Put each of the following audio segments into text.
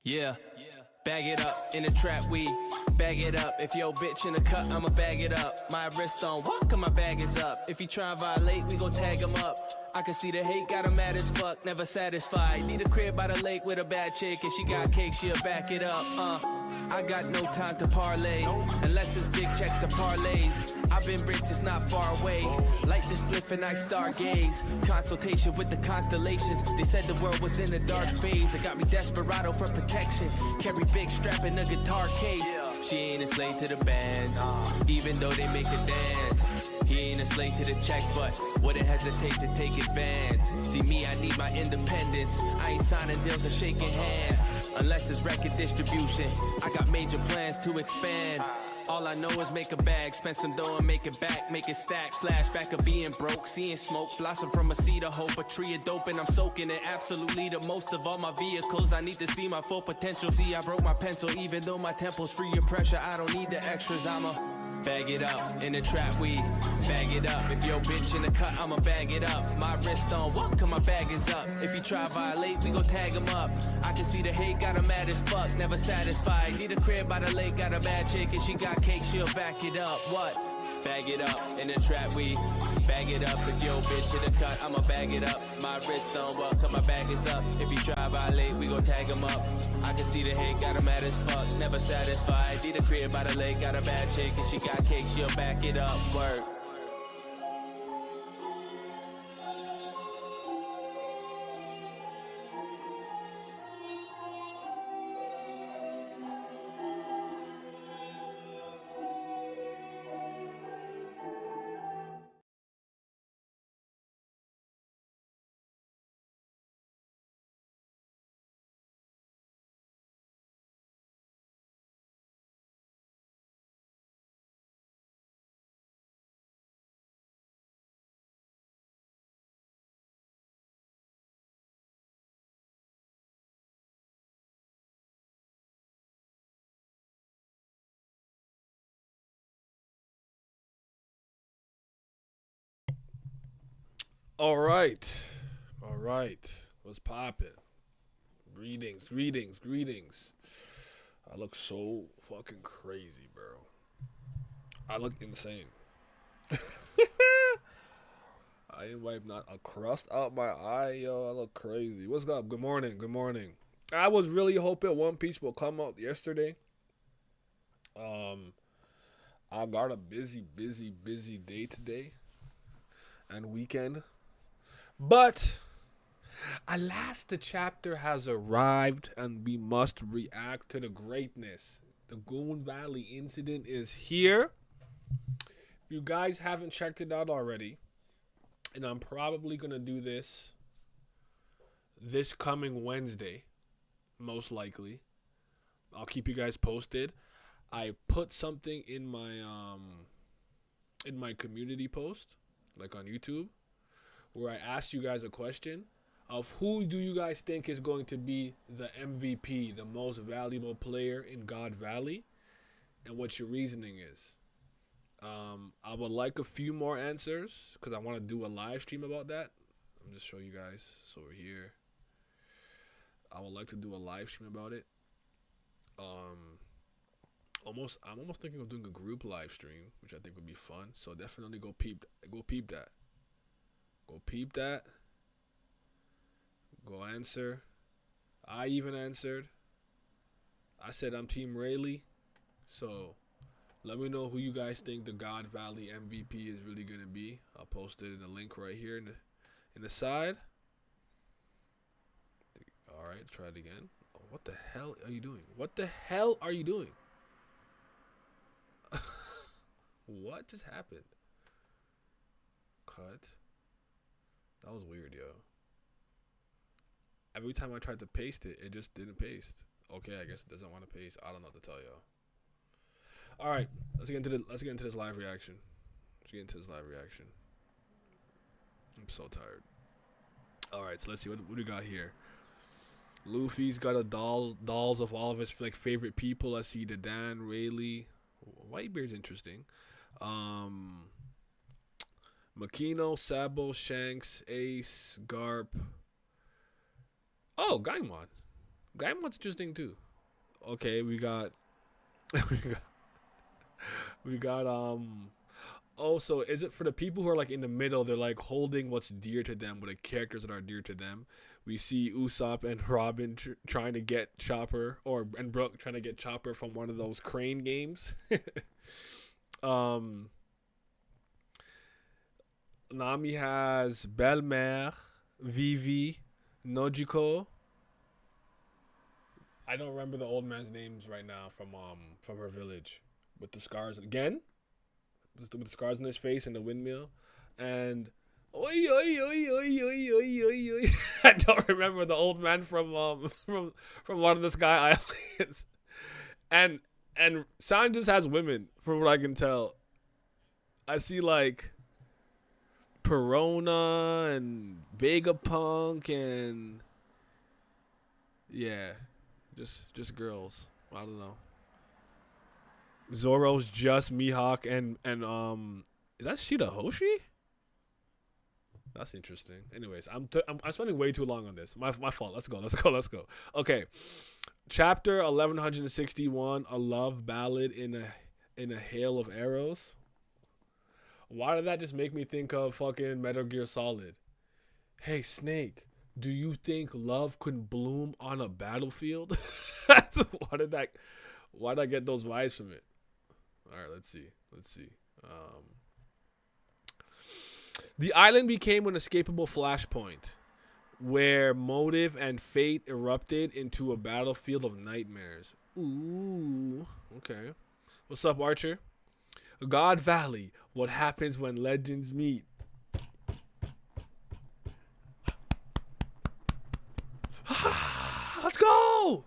Yeah, bag it up in the trap, we bag it up. If your bitch in the cut, I'ma bag it up. My wrist on walk and my bag is up. If he try and violate, we gon' tag him up. I can see the hate, got him mad as fuck, never satisfied. Need a crib by the lake with a bad chick, and she got cake, she'll back it up. I got no time to parlay, unless it's big checks or parlays. I've been bricked, it's not far away. Light the spliff and I stargaze. Consultation with the constellations. They said the world was in a dark phase. It got me desperado for protection. Carry big strap in a guitar case. She ain't a slave to the bands, even though they make her dance. He ain't a slave to the check, but wouldn't hesitate to take advance. See me, I need my independence. I ain't signing deals or shaking hands, unless it's record distribution. I got major plans to expand. All I know is make a bag, spend some dough and make it back, make it stack. Flashback of being broke, seeing smoke, blossom from a seed of hope, a tree of dope, and I'm soaking it. Absolutely the most of all my vehicles. I need to see my full potential. See, I broke my pencil, even though my temple's free of pressure. I don't need the extras, I'ma bag it up in the trap, we bag it up. If your bitch in the cut, I'ma bag it up. My wrist on walk, cause my bag is up. If he try violate, we gon' tag him up. I can see the hate, got him mad as fuck, never satisfied. Need a crib by the lake, got a bad chick, and she got cake, she'll back it up. What? Bag it up in the trap, we bag it up. If your bitch in the cut, I'ma bag it up. My wrist on walk, cause my bag is up. If he try violate, we gon' tag him up. I can see the hate, got him mad as fuck, never satisfied. Need a crib by the lake, got a bad chick, and she got cake, she'll back it up. Word. All right. All right. What's poppin'? Greetings, greetings, greetings. I look so fucking crazy, bro. I look insane. I didn't wipe not a crust out my eye, yo. I look crazy. What's up? Good morning, good morning. I was really hoping One Piece will come out yesterday. I got a busy day today and weekend. But alas, the chapter has arrived and we must react to the greatness. The Goon Valley incident is here. If you guys haven't checked it out already, and I'm probably going to do this coming Wednesday, most likely. I'll keep you guys posted. I put something in my community post, like on YouTube, where I asked you guys a question of who do you guys think is going to be the MVP, the most valuable player in God Valley, and what your reasoning is. I would like a few more answers because I want to do a live stream about that. I'm just show you guys. So over here, I would like to do a live stream about it. I'm almost thinking of doing a group live stream, which I think would be fun. So definitely go peep that. Go peep that. Go answer. I even answered. I said I'm Team Rayleigh. So let me know who you guys think the God Valley MVP is really going to be. I'll post it in the link right here in the side. All right, try it again. Oh, what the hell are you doing? What the hell are you doing? What just happened? Cut. That was weird, yo. Every time I tried to paste it, it just didn't paste. Okay, I guess it doesn't want to paste. I don't know what to tell y'all. All right, let's get into this live reaction. I'm so tired. All right, so let's see what we got here. Luffy's got a dolls of all of his like favorite people. I see the Dan, Rayleigh, Whitebeard's interesting. Makino, Sabo, Shanks, Ace, Garp. Oh, Gaimon. Grandma's interesting too. Okay, we got we got oh, so is it for the people who are like in the middle? They're like holding what's dear to them, with the characters that are dear to them. We see Usopp and Robin trying to get Chopper, and Brooke trying to get Chopper from one of those crane games. Nami has Belle-Mère, Vivi, Nojiko. I don't remember the old man's names right now from her village, with the scars again, with the scars on his face and the windmill, and oi oi oi oi oi oi oi oi. I don't remember the old man from one of the Sky Islands, and Sound just has women from what I can tell. I see like Perona and Vegapunk and yeah, just girls. I don't know. Zoro's just Mihawk and is that Shida Hoshi? That's interesting. Anyways, I'm spending way too long on this. My fault. Let's go. Okay, chapter 1161, a love ballad in a hail of arrows. Why did that just make me think of fucking Metal Gear Solid? Hey Snake, do you think love could bloom on a battlefield? Why did I get those vibes from it? All right, let's see. The island became an escapable flashpoint where motive and fate erupted into a battlefield of nightmares. Ooh, okay. What's up, Archer? God Valley, what happens when legends meet? Let's go.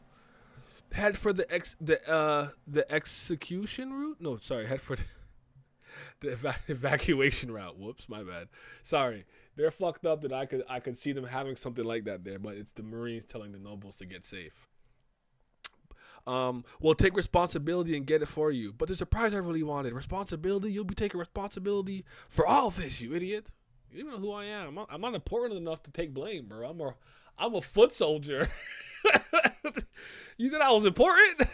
Head for the execution route? No, sorry. Head for the evacuation route. Whoops, my bad. Sorry. They're fucked up that I could see them having something like that there, but it's the Marines telling the nobles to get safe. We'll take responsibility and get it for you. But there's a prize I really wanted. Responsibility? You'll be taking responsibility for all of this, you idiot. You don't know who I am. I'm not important enough to take blame, bro. I'm a foot soldier. You said I was important?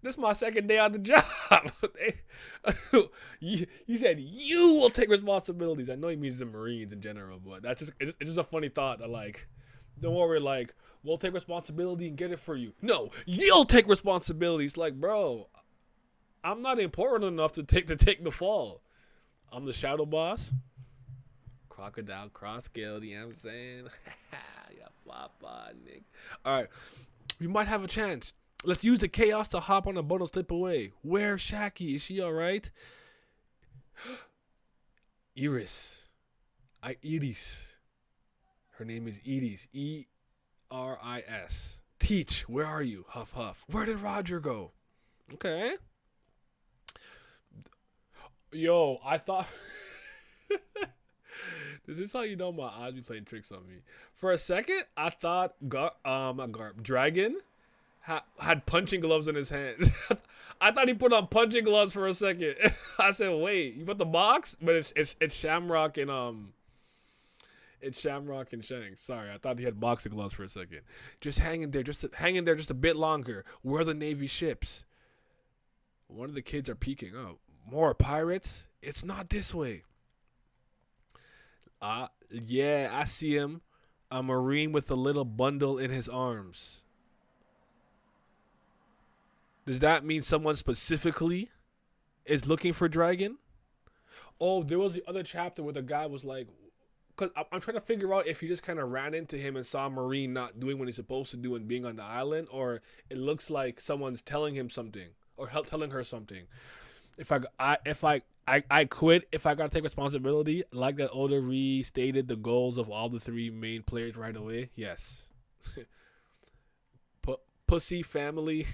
This is my second day on the job. You said you will take responsibilities. I know he means the Marines in general, but it's just a funny thought that like, don't worry, like, we'll take responsibility and get it for you. No, you'll take responsibilities. Like, bro, I'm not important enough to take the fall. I'm the shadow boss. Crocodile cross scale, you know what I'm saying? Yeah, papa, nigga. Alright. We might have a chance. Let's use the chaos to hop on a boat and slip away. Where's Shaki? Is she alright? Iris. Iris. Her name is Iris. E-R-I-S. Teach, where are you? Huff, huff. Where did Roger go? Okay. Yo, I thought... This is how you know my eyes be playing tricks on me. For a second, I thought Dragon had punching gloves in his hands. I thought he put on punching gloves for a second. I said, "Wait, you put the box?" But it's Shamrock and it's Shamrock and Shanks. Sorry, I thought he had boxing gloves for a second. Just hanging there, just a bit longer. Where are the Navy ships? One of the kids are peeking. Oh, more pirates? It's not this way. Yeah, I see him. A Marine with a little bundle in his arms. Does that mean someone specifically is looking for Dragon? Oh, there was the other chapter where the guy was like, because I'm trying to figure out if he just kind of ran into him and saw a Marine not doing what he's supposed to do and being on the island, or it looks like someone's telling him something or telling her something. If I quit if I gotta take responsibility, like that Oda restated the goals of all the three main players right away. Yes. Pussy, family,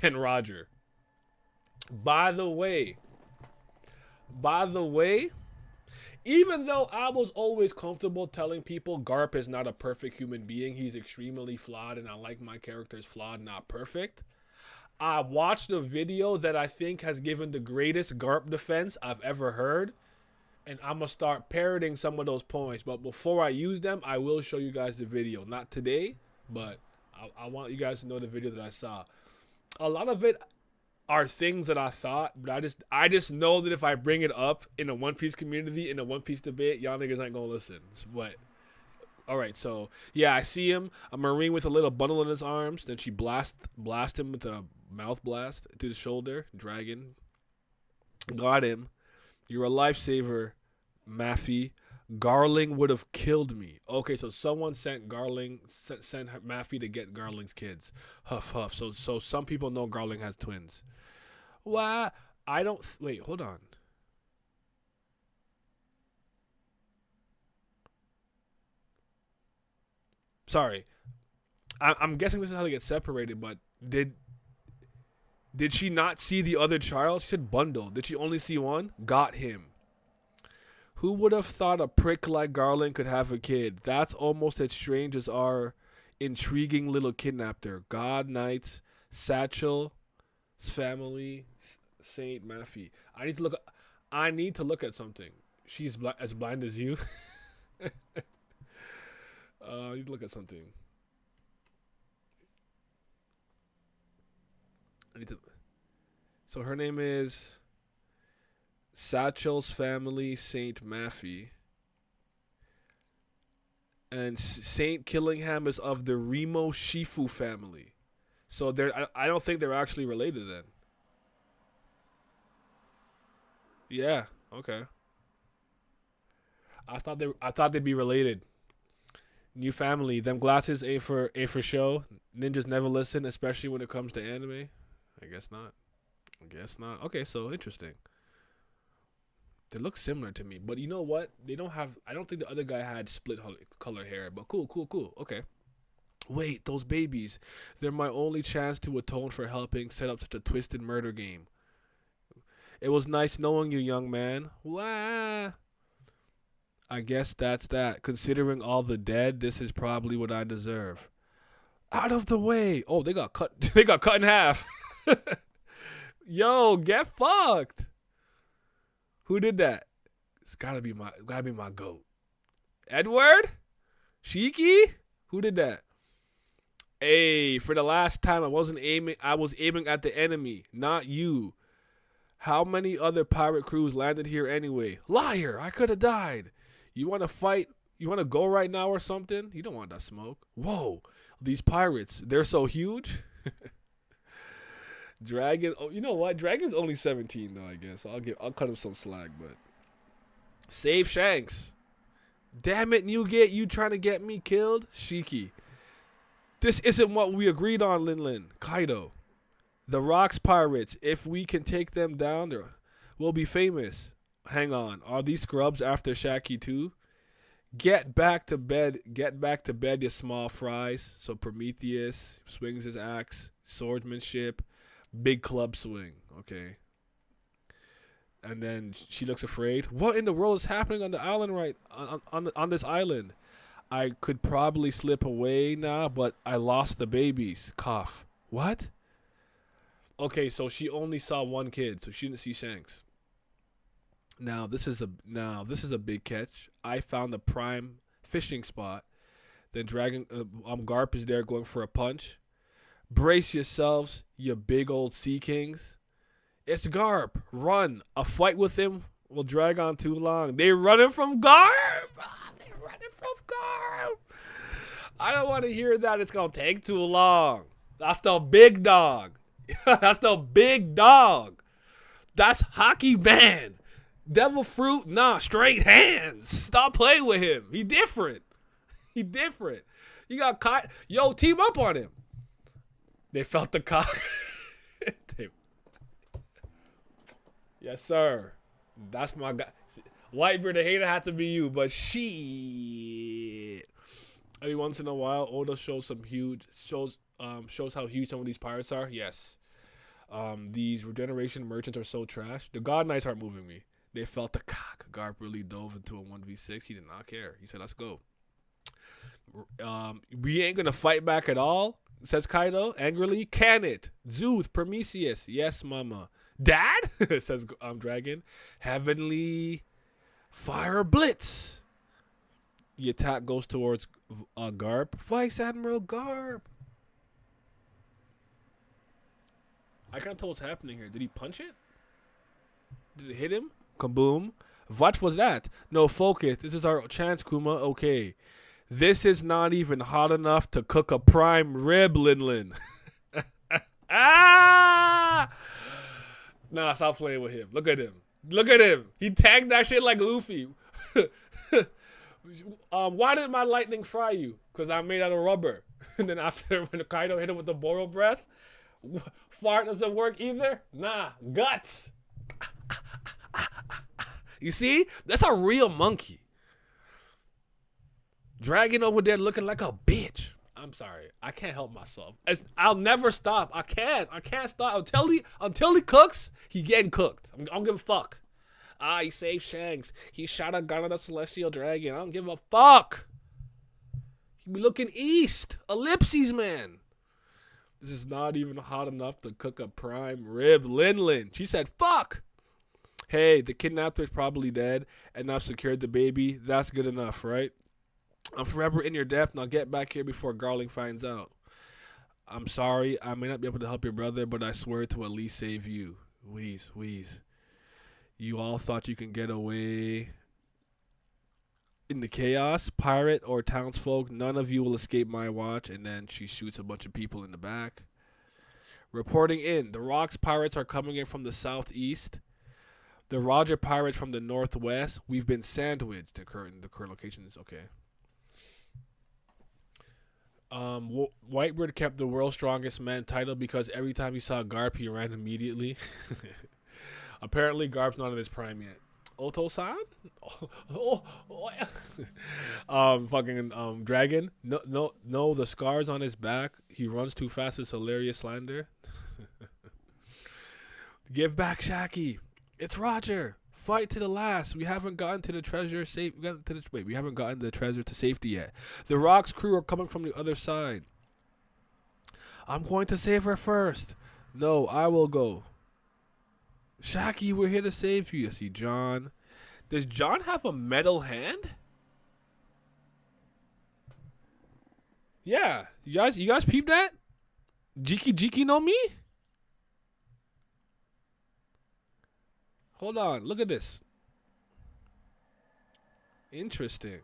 and Roger. By the way, even though I was always comfortable telling people Garp is not a perfect human being, he's extremely flawed, and I like my characters flawed, not perfect. I watched a video that I think has given the greatest Garp defense I've ever heard, and I'm going to start parroting some of those points. But before I use them, I will show you guys the video. Not today, but I want you guys to know the video that I saw. A lot of it are things that I thought, but I just know that if I bring it up in a One Piece community, in a One Piece debate, y'all niggas ain't gonna listen. But all right, so yeah, I see him, a Marine with a little bundle in his arms. Then she blast him with a mouth blast to the shoulder. Dragon got him. You're a lifesaver, Maffy. Garling would have killed me. Okay, so someone sent Maffy to get Garling's kids. Huff huff. So some people know Garling has twins. Why? I don't. Wait, hold on. Sorry. I'm guessing this is how they get separated, but did she not see the other child? She said bundle. Did she only see one? Got him. Who would have thought a prick like Garland could have a kid? That's almost as strange as our intriguing little kidnapper. God Knights, Satchel's family, Saint Maffy. I need to look at something. She's as blind as you. I need to look at something. So her name is Satchel's family, Saint Maffy. And Saint Killingham is of the Remo Shifu family. So I don't think they're actually related then. Yeah, okay. I thought they'd be related. New family. Them glasses A for show. Ninjas never listen, especially when it comes to anime. I guess not. Okay, so interesting. They look similar to me, but you know what? They don't have. I don't think the other guy had split color hair, but cool. Okay. Wait, those babies. They're my only chance to atone for helping set up such a twisted murder game. It was nice knowing you, young man. Wah. I guess that's that. Considering all the dead, this is probably what I deserve. Out of the way. Oh, they got cut. They got cut in half. Yo, get fucked. Who did that? It's gotta be my goat. Edward? Shiki? Who did that? Hey, for the last time I was aiming at the enemy, not you. How many other pirate crews landed here anyway? Liar, I could have died. You wanna fight? You wanna go right now or something? You don't want that smoke. Whoa, these pirates, they're so huge. Dragon. Oh, you know what? Dragon's only 17 though. I guess I'll cut him some slack. But save Shanks. Damn it, Newgate! You trying to get me killed, Shiki? This isn't what we agreed on, Lin. Kaido. The Rocks pirates. If we can take them down, we'll be famous. Hang on. Are these scrubs after Shaki too? Get back to bed, you small fries. So Prometheus swings his axe. Swordsmanship. Big club swing, okay. And then she looks afraid. What in the world is happening on the island on this island? I could probably slip away now, but I lost the babies. Cough. What? Okay, so she only saw one kid, so she didn't see Shanks. Now this is a big catch. I found a prime fishing spot. Then Garp is there going for a punch. Brace yourselves, you big old sea kings. It's Garp. Run. A fight with him will drag on too long. They running from Garp. I don't want to hear that. It's going to take too long. That's the big dog. That's the big dog. That's Hockey Man. Devil Fruit, nah, straight hands. Stop playing with him. He different. You got caught. Yo, team up on him. They felt the cock. Yes, sir. That's my guy. Whitebeard, the hater had to be you, but shit. Every once in a while, Oda shows how huge some of these pirates are. Yes. These regeneration merchants are so trash. The God Knights aren't moving me. They felt the cock. Garp really dove into a 1v6. He did not care. He said, let's go. We ain't gonna fight back at all, says Kaido angrily. Can it? Zeus, Prometheus. Yes, mama. Dad? Says Dragon. Heavenly Fire Blitz. The attack goes towards Garp. Vice Admiral Garp. I can't tell what's happening here. Did he punch it? Did it hit him? Kaboom. What was that? No, focus. This is our chance, Kuma. Okay. This is not even hot enough to cook a prime rib, Linlin. Ah! Nah, stop playing with him. Look at him. Look at him. He tagged that shit like Luffy. Why did my lightning fry you? Because I'm made out of rubber. And then after, when Kaido hit him with the Boro breath, fart doesn't work either? Nah, guts. You see? That's a real monkey. Dragging over there looking like a bitch. I'm sorry. I can't help myself. I'll never stop. I can't stop. Until he cooks, he getting cooked. I don't give a fuck. He saved Shanks. He shot a gun at a celestial dragon. I don't give a fuck. He be looking east. Ellipses, man. This is not even hot enough to cook a prime rib. Linlin. She said, fuck. Hey, the kidnapper's probably dead, and I've secured the baby. That's good enough, right? I'm forever in your death. Now get back here before Garling finds out. I'm sorry. I may not be able to help your brother, but I swear to at least save you. Wheeze. You all thought you can get away in the chaos, pirate or townsfolk. None of you will escape my watch. And then she shoots a bunch of people in the back. Reporting in. The Rocks pirates are coming in from the southeast. The Roger pirates from the northwest. We've been sandwiched. The current location is okay. Whitebird kept the world's strongest man title because every time he saw Garp, he ran immediately. Apparently, Garp's not in his prime yet. Oto-san? Dragon? No, the scars on his back. He runs too fast. It's hilarious slander. Give back Shaki. It's Roger. Fight to the last. We haven't gotten to the treasure safe. We haven't gotten the treasure to safety yet. The Rock's crew are coming from the other side. I'm going to save her first. No, I will go. Shaki, we're here to save you. You see John. Does John have a metal hand? Yeah. You guys peep that? Jiki no me? Hold on. Look at this. Interesting.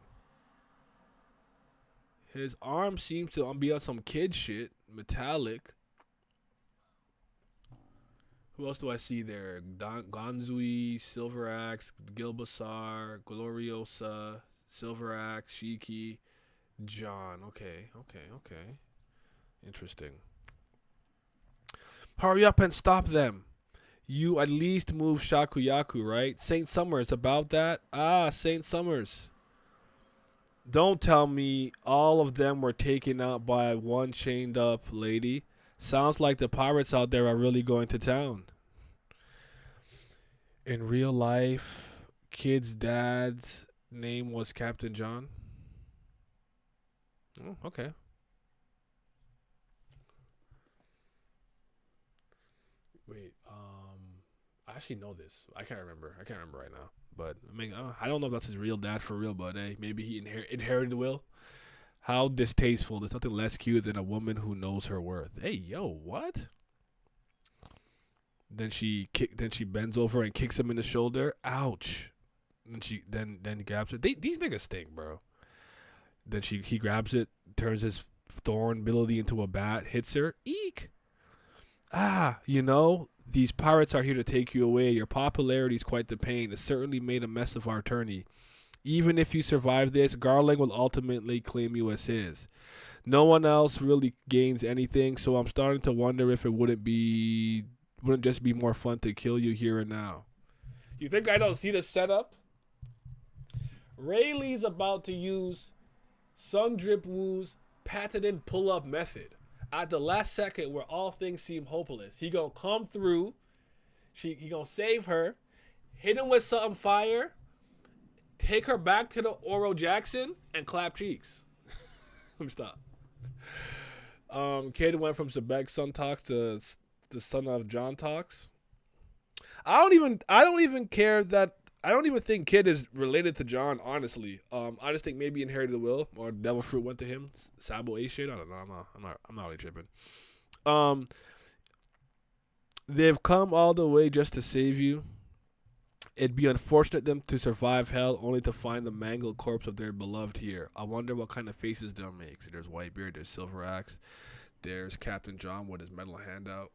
His arm seems to be on some kid shit. Metallic. Who else do I see there? Gonzui, Silver Axe, Gilbasar, Gloriosa, Silver Axe, Shiki, John. Okay. Interesting. Hurry up and stop them. You at least move Shakuyaku, right? St. Summers, about that? St. Summers. Don't tell me all of them were taken out by one chained up lady. Sounds like the pirates out there are really going to town. In real life, Kid's dad's name was Captain John. Oh, okay. Wait, I actually know this. I can't remember right now. But I mean, I don't know if that's his real dad for real, but hey, maybe he inherited the will. How distasteful. There's nothing less cute than a woman who knows her worth. Hey, yo, what? Then she bends over and kicks him in the shoulder. Ouch. And she then grabs it. These niggas stink, bro. Then he grabs it, turns his thorn ability into a bat, hits her. Eek. These pirates are here to take you away. Your popularity is quite the pain. It certainly made a mess of our tourney. Even if you survive this, Garling will ultimately claim you as his. No one else really gains anything, so I'm starting to wonder if it wouldn't just be more fun to kill you here and now. You think I don't see the setup? Rayleigh's about to use Sun Drip Woo's patented pull-up method. At the last second where all things seem hopeless, he gonna come through, he gonna save her, hit him with something fire, take her back to the Oro Jackson, and clap cheeks. Let me stop. Kid went from Sebek Sun Talks to the son of John Talks. I don't even care that. I don't even think Kid is related to John, honestly. I just think maybe inherited the will or Devil Fruit went to him. Sabo A shit. I don't know. I'm not really tripping. They've come all the way just to save you. It'd be unfortunate them to survive hell only to find the mangled corpse of their beloved here. I wonder what kind of faces they'll make. So there's Whitebeard, there's Silver Axe, there's Captain John with his metal hand out.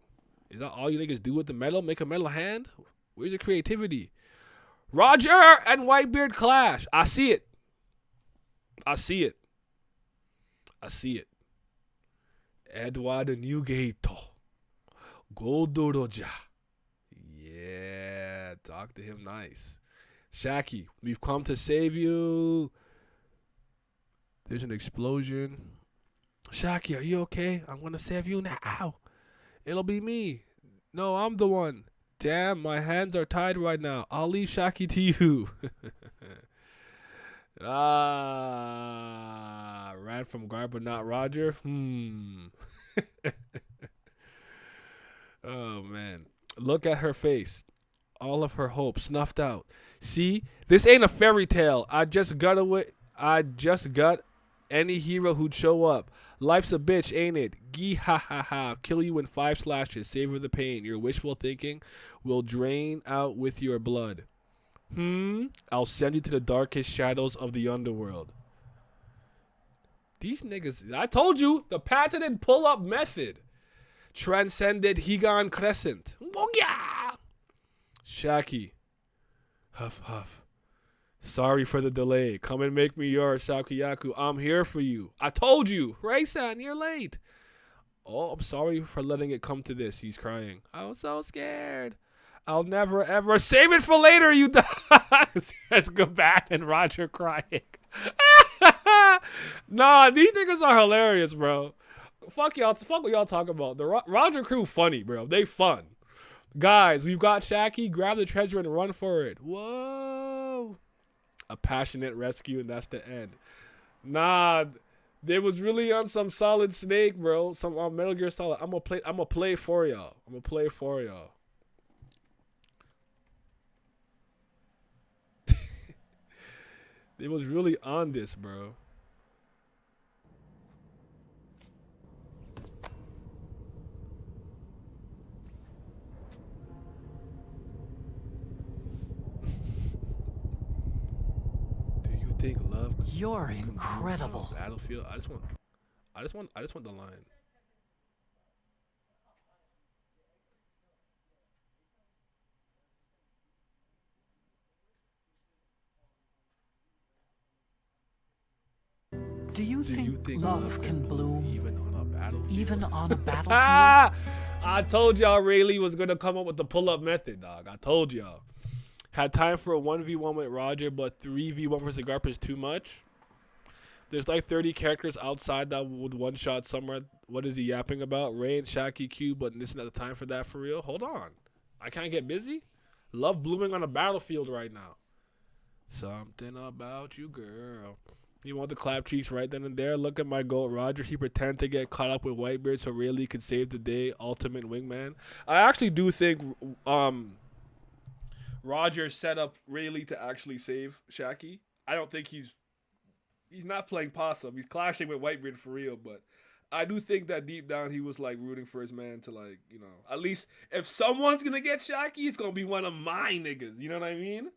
Is that all you niggas do with the metal? Make a metal hand? Where's the creativity? Roger and Whitebeard clash. I see it. I see it. I see it. Edward Newgate. Goldoroja. Yeah, talk to him nice. Shaki, we've come to save you. There's an explosion. Shaki, are you okay? I'm gonna save you now. Ow. It'll be me. No, I'm the one. Damn, my hands are tied right now. I'll leave Shaki to you. Ran from guard but not Roger. Oh, man. Look at her face. All of her hope snuffed out. See? This ain't a fairy tale. I just got any hero who'd show up. Life's a bitch, ain't it? Gee ha ha ha. Kill you in 5 slashes. Savor the pain. Your wishful thinking will drain out with your blood. I'll send you to the darkest shadows of the underworld. These niggas, I told you, the patented pull-up method. Transcended Higan Crescent. Booyah! Shaki. Huff, huff. Sorry for the delay. Come and make me yours, Sakuyaku. I'm here for you. I told you. Rei-san, you're late. Oh, I'm sorry for letting it come to this. He's crying. I was so scared. I'll never, ever. Save it for later, you Let's go back and Roger crying. Nah, these niggas are hilarious, bro. Fuck y'all. Fuck what y'all talking about. The Roger crew funny, bro. They fun. Guys, we've got Shaki. Grab the treasure and run for it. Whoa. A passionate rescue, and that's the end. Nah, they was really on some Solid Snake, bro. Some Metal Gear Solid. I'm gonna play for y'all. They was really on this, bro. Think love. You're incredible. Battlefield. I just want the line. Do you think love can bloom even on a battlefield? Even on a battlefield? I told y'all Rayleigh was gonna come up with the pull-up method, dog. I told y'all. Had time for a 1v1 with Roger, but 3v1 versus Garp is too much. There's like 30 characters outside that would one-shot somewhere. What is he yapping about? Ray and Shaki Q, but this is not the time for that for real. Hold on. I can't get busy? Love blooming on a battlefield right now. Something about you, girl. You want the clap cheeks right then and there? Look at my goat, Roger. He pretended to get caught up with Whitebeard so Rayleigh could save the day. Ultimate wingman. I actually do think Roger set up Rayleigh to actually save Shaki. I don't think he's not playing possum. He's clashing with Whitebeard for real, but I do think that deep down he was like rooting for his man to, like, you know, at least if someone's gonna get Shaki, it's gonna be one of my niggas. You know what I mean?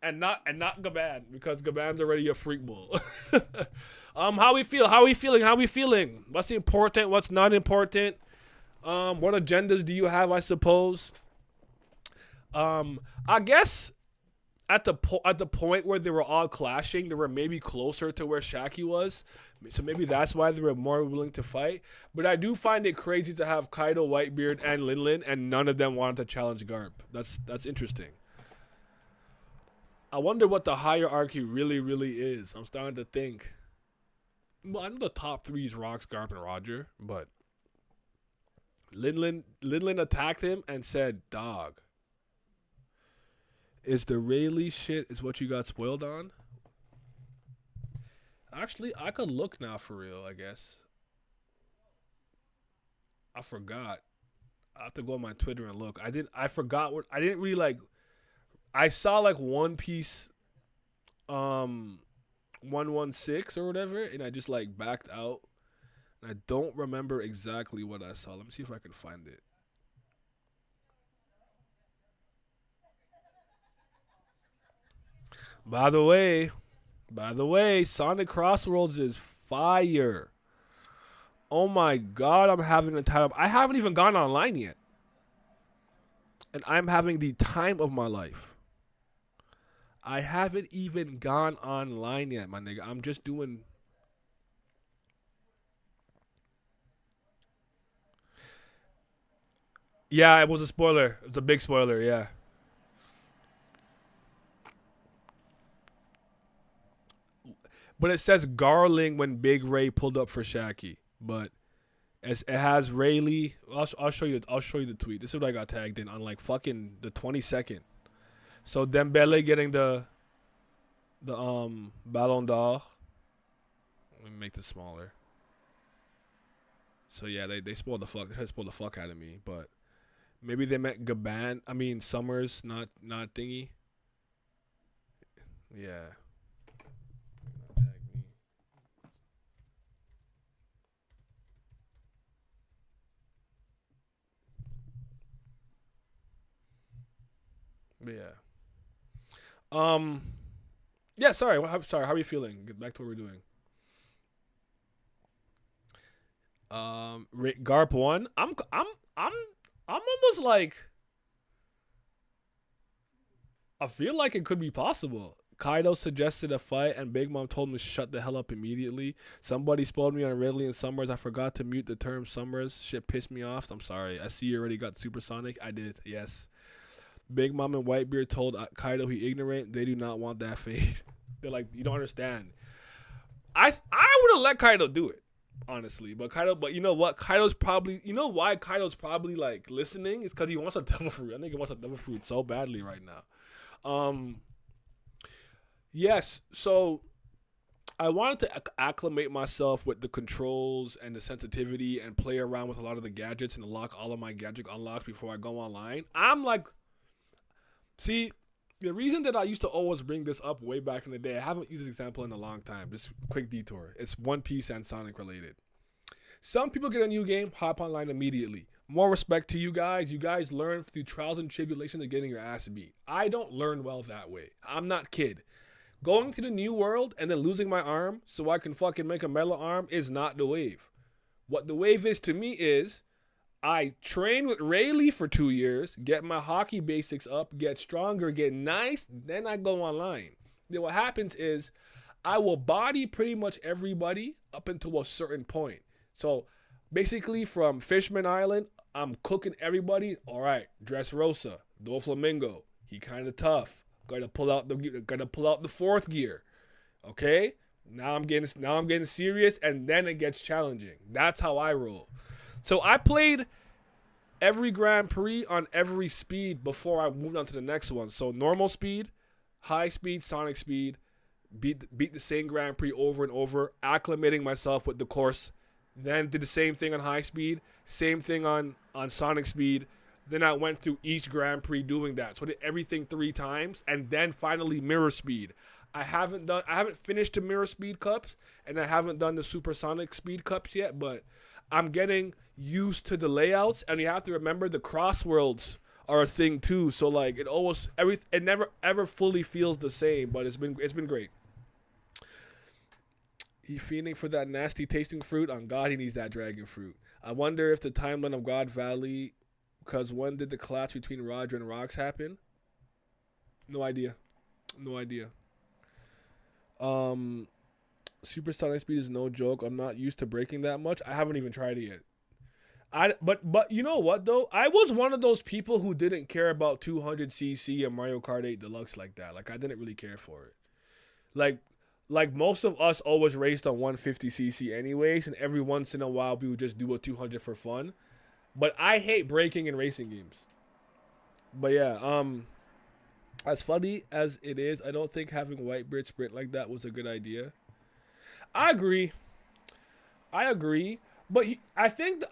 And not Gaban, because Gaban's already a freak bull. How we feel? How we feeling? What's important? What's not important? What agendas do you have? I suppose. I guess at the point where they were all clashing, they were maybe closer to where Shaki was, so maybe that's why they were more willing to fight. But I do find it crazy to have Kaido, Whitebeard, and Linlin, and none of them wanted to challenge Garp. That's interesting. I wonder what the hierarchy really is. I'm starting to think. Well, I know the top 3 is Rox, Garp, and Roger, but Linlin attacked him and said, "Dog, is the Rayleigh shit is what you got spoiled on?" Actually, I could look now for real, I guess. I forgot. I have to go on my Twitter and look. I forgot what I didn't really like. I saw like One Piece 116 or whatever, and I just like backed out. And I don't remember exactly what I saw. Let me see if I can find it. By the way, Sonic Crossworlds is fire. Oh my god, I'm having the time. I haven't even gone online yet. And I'm having the time of my life. I haven't even gone online yet, my nigga. I'm just doing. Yeah, it was a spoiler. It's a big spoiler, yeah. But it says Garling when Big Ray pulled up for Shaki. But it has Rayleigh. I'll show you. I'll show you the tweet. This is what I got tagged in on like fucking the 22nd. So Dembele getting the Ballon d'Or. Let me make this smaller. So yeah, they spoiled the fuck. They tried to spoil the fuck out of me. But maybe they meant Gaban. I mean Summers, not thingy. Yeah. Tag me. But yeah. Yeah. Sorry. Sorry. How are you feeling? Get back to what we're doing. Garp 1. I'm almost like. I feel like it could be possible. Kaido suggested a fight, and Big Mom told me to shut the hell up immediately. Somebody spoiled me on Ridley and Summers. I forgot to mute the term Summers. Shit pissed me off. I'm sorry. I see you already got Supersonic. I did. Yes. Big Mom and Whitebeard told Kaido he ignorant. They do not want that fade. They're like, you don't understand. I would have let Kaido do it, honestly. But you know what? You know why Kaido's probably like listening? It's because he wants a devil fruit. I think he wants a devil fruit so badly right now. Yes. So I wanted to acclimate myself with the controls and the sensitivity and play around with a lot of the gadgets and unlock all of my gadget unlocks before I go online. I'm like, see, the reason that I used to always bring this up way back in the day, I haven't used this example in a long time. Just quick detour. It's One Piece and Sonic related. Some people get a new game, hop online immediately. More respect to you guys. You guys learn through trials and tribulations of getting your ass beat. I don't learn well that way. I'm not Kid. Going to the new world and then losing my arm so I can fucking make a metal arm is not the wave. What the wave is to me is I train with Rayleigh for 2 years, get my hockey basics up, get stronger, get nice, then I go online. Then what happens is I will body pretty much everybody up until a certain point. So basically from Fishman Island, I'm cooking everybody. All right, Dressrosa, Doflamingo, he kind of tough. Gotta pull out the fourth gear. Okay? Now I'm getting serious, and then it gets challenging. That's how I roll. So I played every Grand Prix on every speed before I moved on to the next one. So normal speed, high speed, Sonic speed, beat the same Grand Prix over and over, acclimating myself with the course. Then did the same thing on high speed, same thing on Sonic speed. Then I went through each Grand Prix doing that. So I did everything 3 times, and then finally mirror speed. I haven't finished the mirror speed cups, and I haven't done the supersonic speed cups yet, but I'm getting used to the layouts, and you have to remember the crossworlds are a thing too. So like it never ever fully feels the same, but it's been great. He fiending for that nasty tasting fruit. On God, he needs that dragon fruit. I wonder if the timeline of God Valley, because when did the clash between Roger and Rox happen? No idea. Supersonic speed is no joke. I'm not used to breaking that much. I haven't even tried it yet. But you know what though? I was one of those people who didn't care about 200cc and Mario Kart 8 Deluxe like that. Like I didn't really care for it. Like most of us always raced on 150cc anyways, and every once in a while we would just do a 200 for fun. But I hate braking in racing games. But yeah, as funny as it is, I don't think having Whitebeard sprint like that was a good idea. I agree. But I think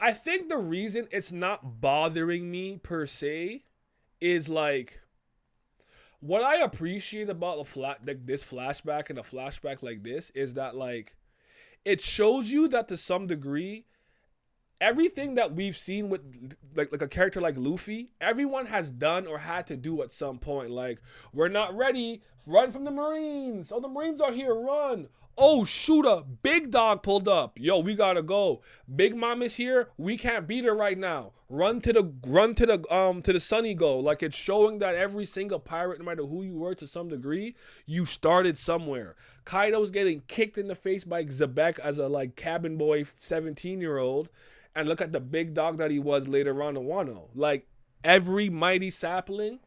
the reason it's not bothering me per se is like what I appreciate about this flashback and a flashback like this is that like it shows you that to some degree everything that we've seen with like a character like Luffy, everyone has done or had to do at some point. Like, we're not ready, run from the Marines. Oh, the Marines are here, run. Oh, shoot, a big dog pulled up. Yo, we gotta go. Big Mom is here. We can't beat her right now. Run to the Sunny Go. Like, it's showing that every single pirate, no matter who you were to some degree, you started somewhere. Kaido's getting kicked in the face by Zebek as a like cabin boy 17-year-old, and look at the big dog that he was later on in Wano. Like, every mighty sapling,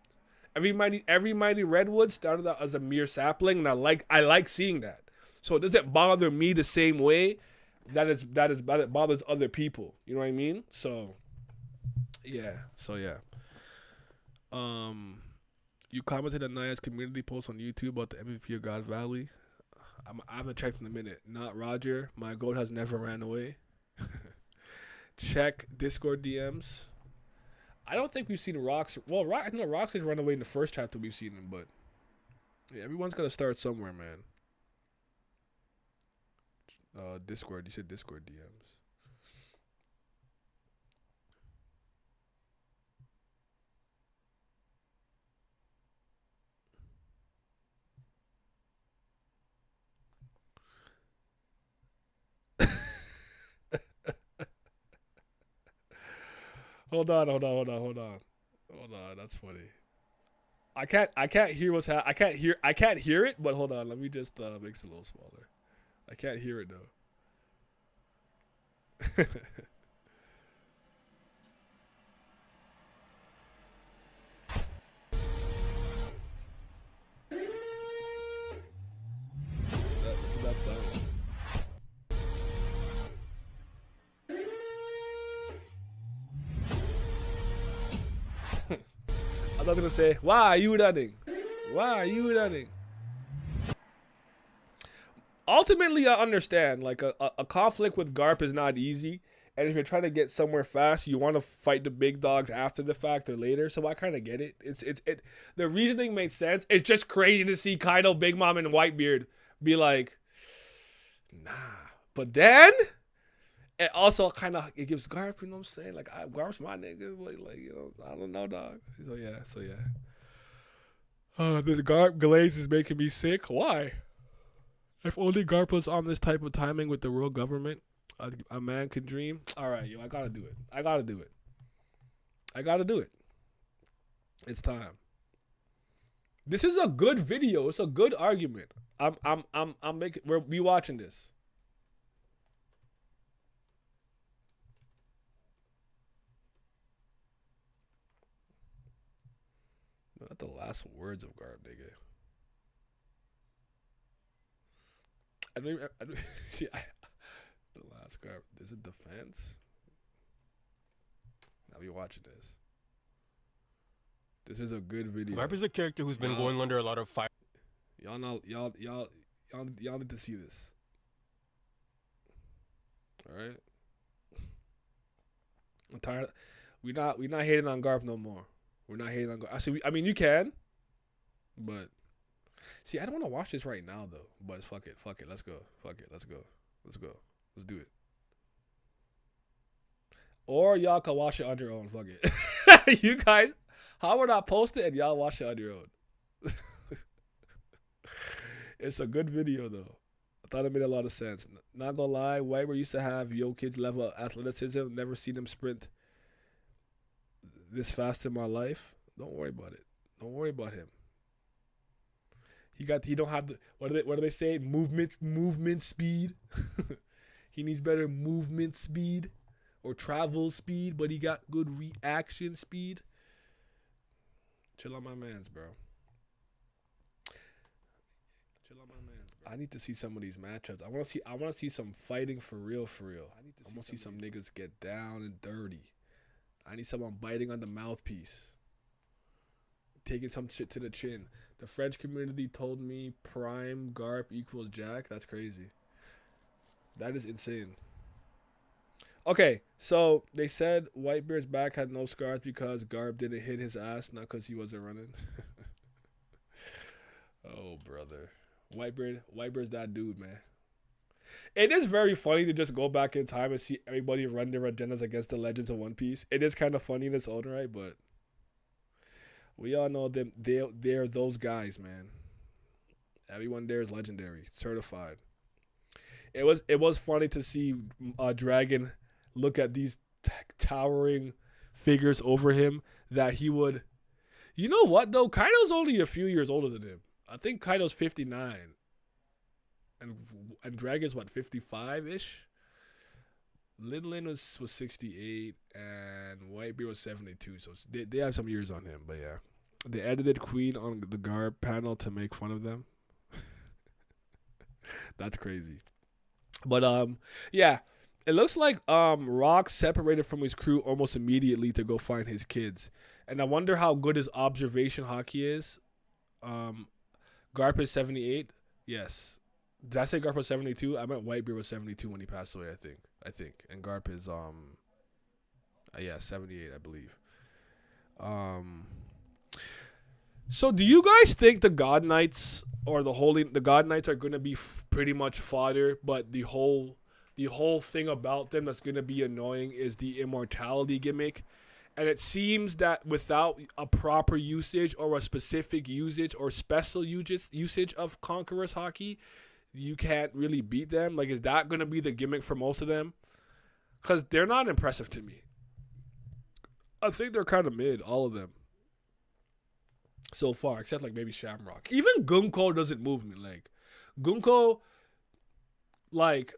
every mighty redwood started out as a mere sapling, and I like seeing that. So it doesn't bother me the same way that it bothers other people. You know what I mean? So yeah. You commented on Naya's community post on YouTube about the MVP of God Valley. I haven't checked in a minute. Not Roger. My goat has never ran away. Check Discord DMs. I don't think we've seen Rocks. Well, I know Rocks has run away in the first chapter we've seen him, but yeah, everyone's got to start somewhere, man. Discord. You said Discord DMs. Hold on. That's funny. I can't hear what's I can't hear it, but hold on. Let me just make it a little smaller. I can't hear it though. That's sound. I'm not gonna say, why are you running? Why are you running? Ultimately, I understand. Like, a conflict with Garp is not easy. And if you're trying to get somewhere fast, you want to fight the big dogs after the fact or later. So I kind of get it. It. The reasoning makes sense. It's just crazy to see Kaido, Big Mom, and Whitebeard be like, nah. But then it also kind of it gives Garp, you know what I'm saying? Like, Garp's my nigga, but like, you know, I don't know, dog. So yeah. The Garp glaze is making me sick. Why? If only Garp was on this type of timing with the world government, a man could dream. All right, yo, I gotta do it. It's time. This is a good video. It's a good argument. I'm making. We'll be watching this. Not the last words of Garp, nigga. I don't see. The last Garp. Is it defense? Now we watching this. This is a good video. Garp is a character who's been going under a lot of fire. Y'all need to see this. All right. I'm tired. We not hating on Garp no more. We're not hating on Garp. Actually, I mean, you can, but see, I don't want to watch this right now though. But fuck it. Let's go. Let's do it. Or y'all can watch it on your own. Fuck it. You guys, how would I post it and y'all watch it on your own? It's a good video though. I thought it made a lot of sense. Not gonna lie, Whitebeard used to have Jokic level athleticism. Never seen him sprint this fast in my life. Don't worry about it. Don't worry about him. He don't have the what do they say? Movement speed. He needs better movement speed or travel speed, but he got good reaction speed. Chill on my mans, bro. I need to see some of these matchups. I want to see some fighting for real. I want to see some niggas get down and dirty. I need someone biting on the mouthpiece. Taking some shit to the chin. The French community told me Prime Garp equals Jack. That's crazy. That is insane. Okay, so they said Whitebeard's back had no scars because Garp didn't hit his ass, not because he wasn't running. Oh, brother. Whitebeard's that dude, man. It is very funny to just go back in time and see everybody run their agendas against the Legends of One Piece. It is kind of funny in its own right, but we all know them. They're those guys, man. Everyone there is legendary, certified. It was funny to see Dragon look at these towering figures over him that he would. You know what though? Kaido's only a few years older than him. I think Kaido's 59. And Dragon's what, 55 ish? Lin was 68 and Whitebeard was 72. So they have some years on him, but yeah. They edited Queen on the Garp panel to make fun of them. That's crazy. But yeah. It looks like Rock separated from his crew almost immediately to go find his kids. And I wonder how good his observation hockey is. Garp is 78. Yes. Did I say Garp was 72? I meant Whitebeard was 72 when he passed away, I think. And Garp is 78, I believe. So do you guys think the God Knights or the God Knights are going to be pretty much fodder, but the whole thing about them that's going to be annoying is the immortality gimmick? And it seems that without a proper usage or a specific usage or special usage of Conqueror's Haki, you can't really beat them. Like, is that going to be the gimmick for most of them? Because they're not impressive to me. I think they're kind of mid, all of them. So far, except like maybe Shamrock. Even Gunko doesn't move me. Like, Gunko, like,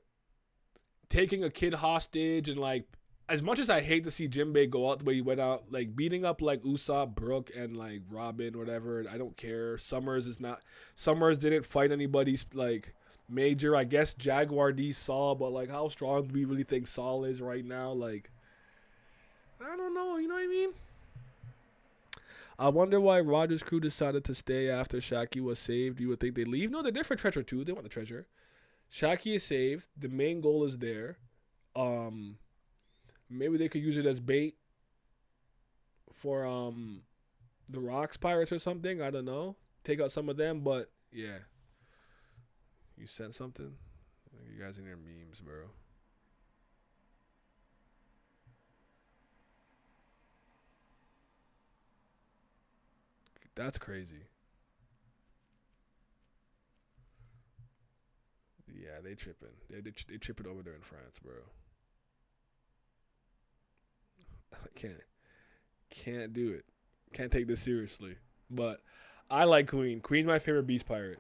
taking a kid hostage and, like, as much as I hate to see Jinbei go out the way he went out, like, beating up, like, Usopp, Brook, and, like, Robin, whatever, I don't care. Summers didn't fight anybody, like, major. I guess Jaguar D Saul, but, like, how strong do we really think Saul is right now? Like, I don't know, you know what I mean? I wonder why Roger's crew decided to stay after Shaki was saved. You would think they'd leave. No, they're there for treasure, too. They want the treasure. Shaki is saved. The main goal is there. Maybe they could use it as bait for the Rocks Pirates or something. I don't know. Take out some of them, but yeah. You sent something? You guys in your memes, bro. That's crazy. Yeah, they tripping. They tripping over there in France, bro. I can't do it. Can't take this seriously. But I like Queen. Queen, my favorite beast pirate.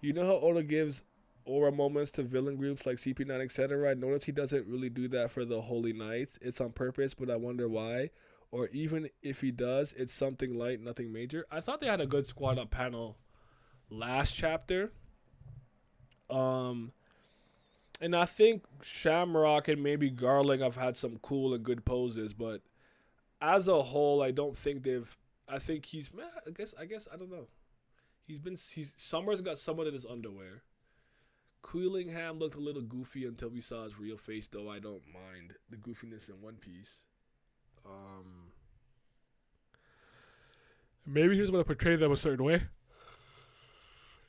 You know how Oda gives aura moments to villain groups like CP9, etc. I notice he doesn't really do that for the Holy Knights. It's on purpose, but I wonder why. Or even if he does, it's something light, nothing major. I thought they had a good squad up panel last chapter. And I think Shamrock and maybe Garling have had some cool and good poses, but as a whole, I don't think they've. I think he's. I guess I don't know. Summers got someone in his underwear. Quillingham looked a little goofy until we saw his real face, though I don't mind the goofiness in One Piece. Maybe he was going to portray them a certain way.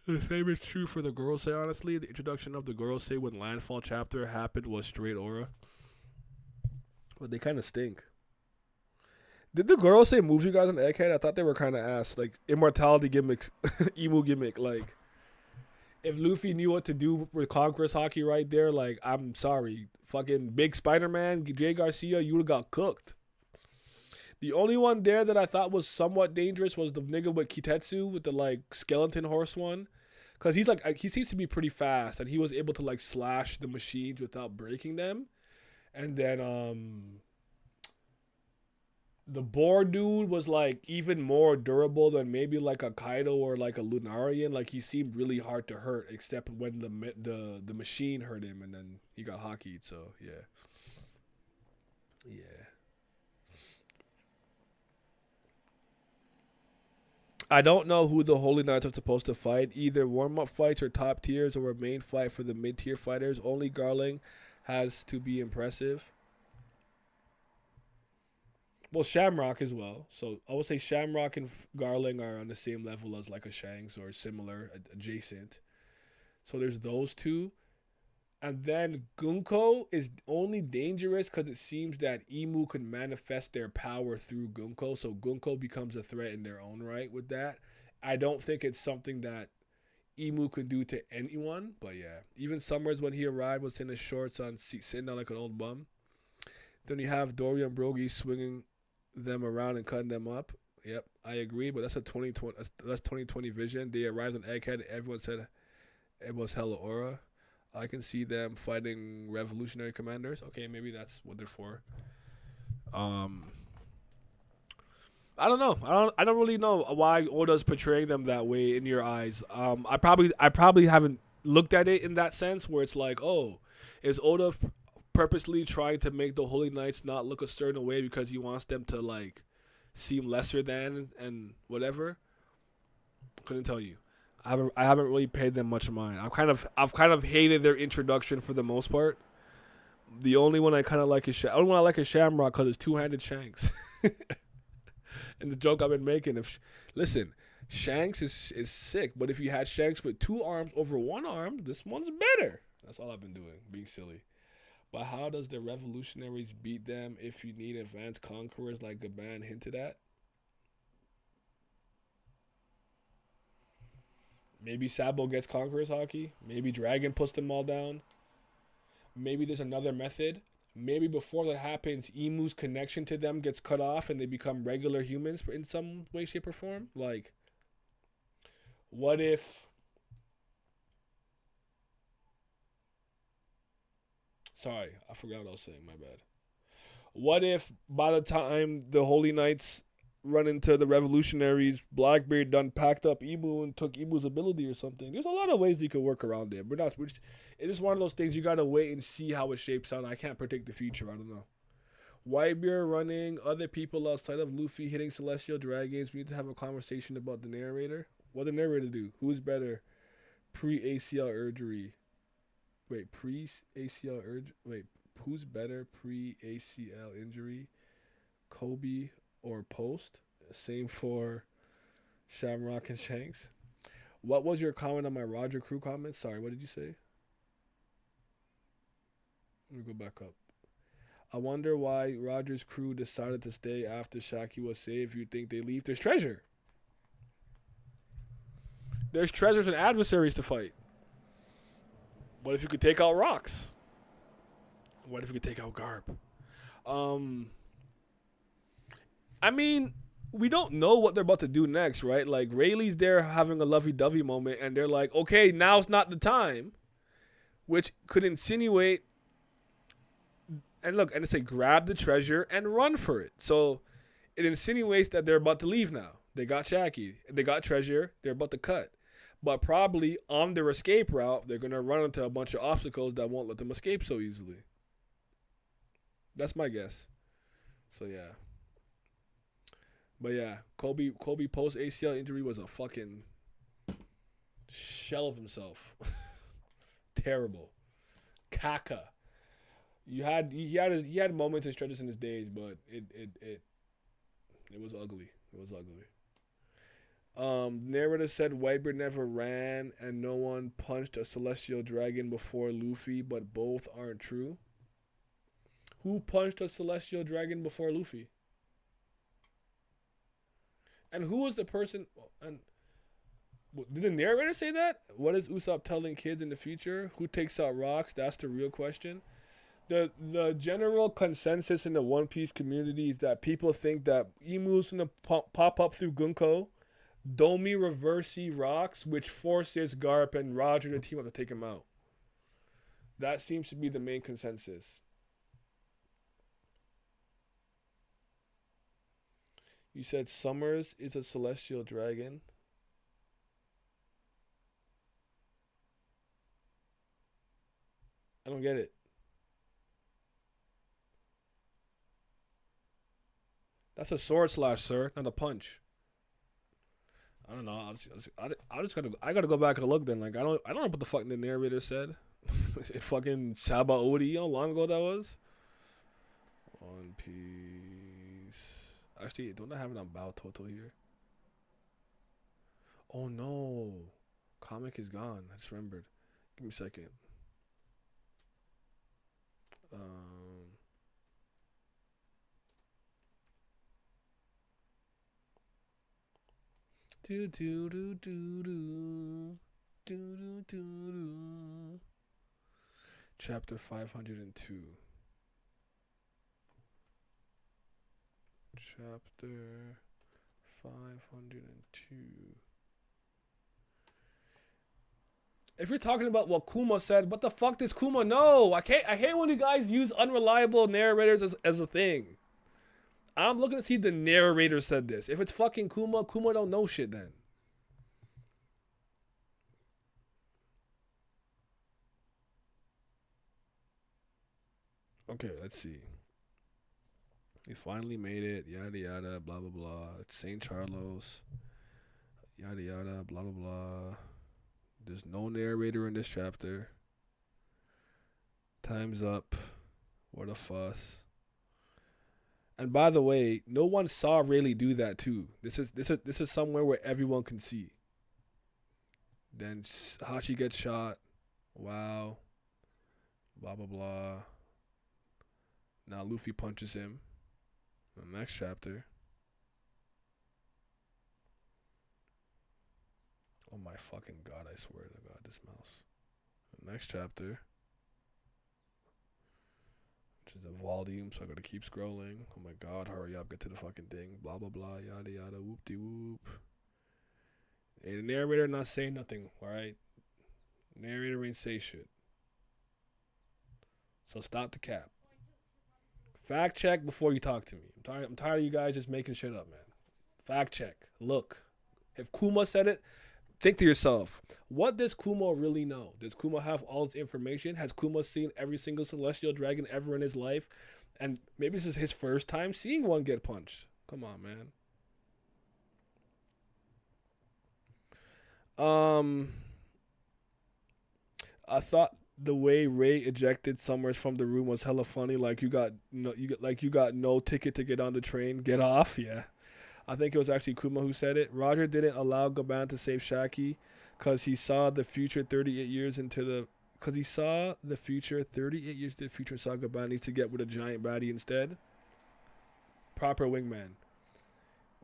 The same is true for the Gorosei, honestly. The introduction of the Gorosei when Landfall chapter happened was straight aura. But they kind of stink. Did the Gorosei move you guys on Egghead? I thought they were kind of ass. Like, immortality gimmicks. Emu gimmick. Like, if Luffy knew what to do with Conqueror's Haki right there, like, I'm sorry. Fucking Big Spider-Man, Jay Garcia, you would have got cooked. The only one there that I thought was somewhat dangerous was the nigga with Kitetsu with the, like, skeleton horse one. Because he's, like, he seems to be pretty fast. And he was able to, like, slash the machines without breaking them. And then, the boar dude was, like, even more durable than maybe, like, a Kaido or, like, a Lunarian. Like, he seemed really hard to hurt, except when the machine hurt him. And then he got hockeyed, so, yeah. Yeah. I don't know who the Holy Knights are supposed to fight. Either warm-up fights or top tiers or a main fight for the mid-tier fighters. Only Garling has to be impressive. Well, Shamrock as well. So I would say Shamrock and Garling are on the same level as like a Shanks or similar, adjacent. So there's those two. And then Gunko is only dangerous because it seems that Emu could manifest their power through Gunko, so Gunko becomes a threat in their own right with that. I don't think it's something that Emu could do to anyone, but yeah. Even Summers, when he arrived, was in his shorts on sitting down like an old bum. Then you have Dory and Brogy swinging them around and cutting them up. Yep, I agree, but that's a 2020. That's 2020 vision. They arrived on Egghead. Everyone said it was hella aura. I can see them fighting revolutionary commanders. Okay, maybe that's what they're for. I don't know. I don't really know why Oda's portraying them that way in your eyes. I probably haven't looked at it in that sense where it's like, oh, is Oda purposely trying to make the Holy Knights not look a certain way because he wants them to like seem lesser than and whatever? Couldn't tell you. I haven't really paid them much mind. I've kind of hated their introduction for the most part. The only one I kind of like is only one I like is Shamrock because it's two-handed Shanks. And the joke I've been making, listen, Shanks is sick, but if you had Shanks with two arms over one arm, this one's better. That's all I've been doing, being silly. But how does the revolutionaries beat them if you need advanced conquerors like Gaban hinted at? Maybe Sabo gets conquerors hockey. Maybe Dragon puts them all down. Maybe there's another method. Maybe before that happens, Emu's connection to them gets cut off and they become regular humans in some way, shape, or form. Like, what if... Sorry, I forgot what I was saying. My bad. What if by the time the Holy Knights run into the revolutionaries, Blackbeard done packed up Emu and took Emu's ability or something? There's a lot of ways you could work around it. It's just one of those things you gotta wait and see how it shapes out. I can't predict the future. I don't know. Whitebeard running, other people outside of Luffy hitting Celestial Dragons. We need to have a conversation about the narrator. What the narrator do? Who's better? Pre-ACL surgery. Wait, pre-ACL urge. Wait, who's better pre-ACL injury? Kobe or post? Same for Shamrock and Shanks. What was your comment on my Roger Crew comment? Sorry, what did you say? Let me go back up. I wonder why Roger's crew decided to stay after Shaki was saved. You think they leave? There's treasure. There's treasures and adversaries to fight. What if you could take out Rocks? What if you could take out Garp? I mean, we don't know what they're about to do next, right? Like, Rayleigh's there having a lovey-dovey moment, and they're like, okay, now's not the time. Which could insinuate, and look, and it's like, grab the treasure and run for it. So, it insinuates that they're about to leave now. They got Shaki. They got treasure. They're about to cut. But probably on their escape route, they're going to run into a bunch of obstacles that won't let them escape so easily. That's my guess. So, yeah. But, yeah, Kobe post-ACL injury was a fucking shell of himself. Terrible. Kaka. He had moments and stretches in his days, but it was ugly. It was ugly. Narrator said Whitebeard never ran and no one punched a Celestial Dragon before Luffy, but both aren't true. Who punched a Celestial Dragon before Luffy? And who was the person? And did the narrator say that? What is Usopp telling kids in the future? Who takes out Rocks? That's the real question. The general consensus in the One Piece community is that people think that Emu's gonna pop up through Gunko, Domi reverse Rocks, which forces Garp and Roger to team up to take him out. That seems to be the main consensus. You said Summers is a Celestial Dragon. I don't get it. That's a sword slash, sir, not a punch. I don't know. I gotta go back and look then. Like I don't know what the fuck the narrator said. It fucking Sabaody, how long ago that was? One Piece. Actually, don't I have it on Bao Total here? Oh no, comic is gone. I just remembered. Give me a second. Do do do do do do do do. Chapter 502. Chapter 502. If you're talking about what Kuma said, what the fuck does Kuma know? I hate when you guys use unreliable narrators as a thing. I'm looking to see if the narrator said this. If it's fucking Kuma, Kuma don't know shit then. Okay, let's see. We finally made it. Yada yada, blah blah blah. It's St. Charlos. Yada yada, blah blah blah. There's no narrator in this chapter. Time's up. What a fuss. And by the way, no one saw Rayleigh do that too. This is somewhere where everyone can see. Then Hachi gets shot. Wow. Blah blah blah. Now Luffy punches him. The next chapter. Oh my fucking god, I swear to God, this mouse. The next chapter. Which is a volume, so I gotta keep scrolling. Oh my god, hurry up, get to the fucking thing. Blah blah blah, yada yada, whoop de whoop. Hey, the narrator not saying nothing, alright? Narrator ain't say shit. So stop the cap. Fact check before you talk to me. I'm tired of you guys just making shit up, man. Fact check. Look. If Kuma said it, think to yourself, what does Kuma really know? Does Kuma have all this information? Has Kuma seen every single celestial dragon ever in his life? And maybe this is his first time seeing one get punched. Come on, man. I thought the way Ray ejected Summers from the room was hella funny. Like you got no ticket to get on the train. Get off. Yeah. I think it was actually Kuma who said it. Roger didn't allow Gaban to save Shaki because he saw the future 38 years into the... Because he saw the future 38 years into the future and saw Gaban needs to get with a giant baddie instead. Proper wingman.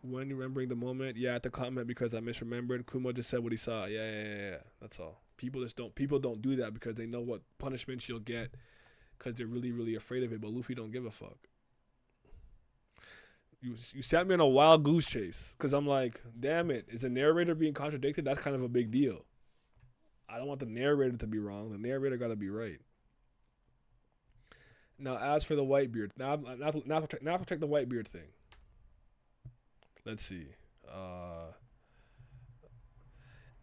When remembering the moment, yeah, at the comment because I misremembered. Kuma just said what he saw. Yeah. That's all. People don't do that because they know what punishments you'll get because they're really, really afraid of it. But Luffy don't give a fuck. You sat me on a wild goose chase because I'm like, damn it, is the narrator being contradicted? That's kind of a big deal. I don't want the narrator to be wrong. The narrator got to be right. Now, as for the Whitebeard, now check the Whitebeard thing. Let's see.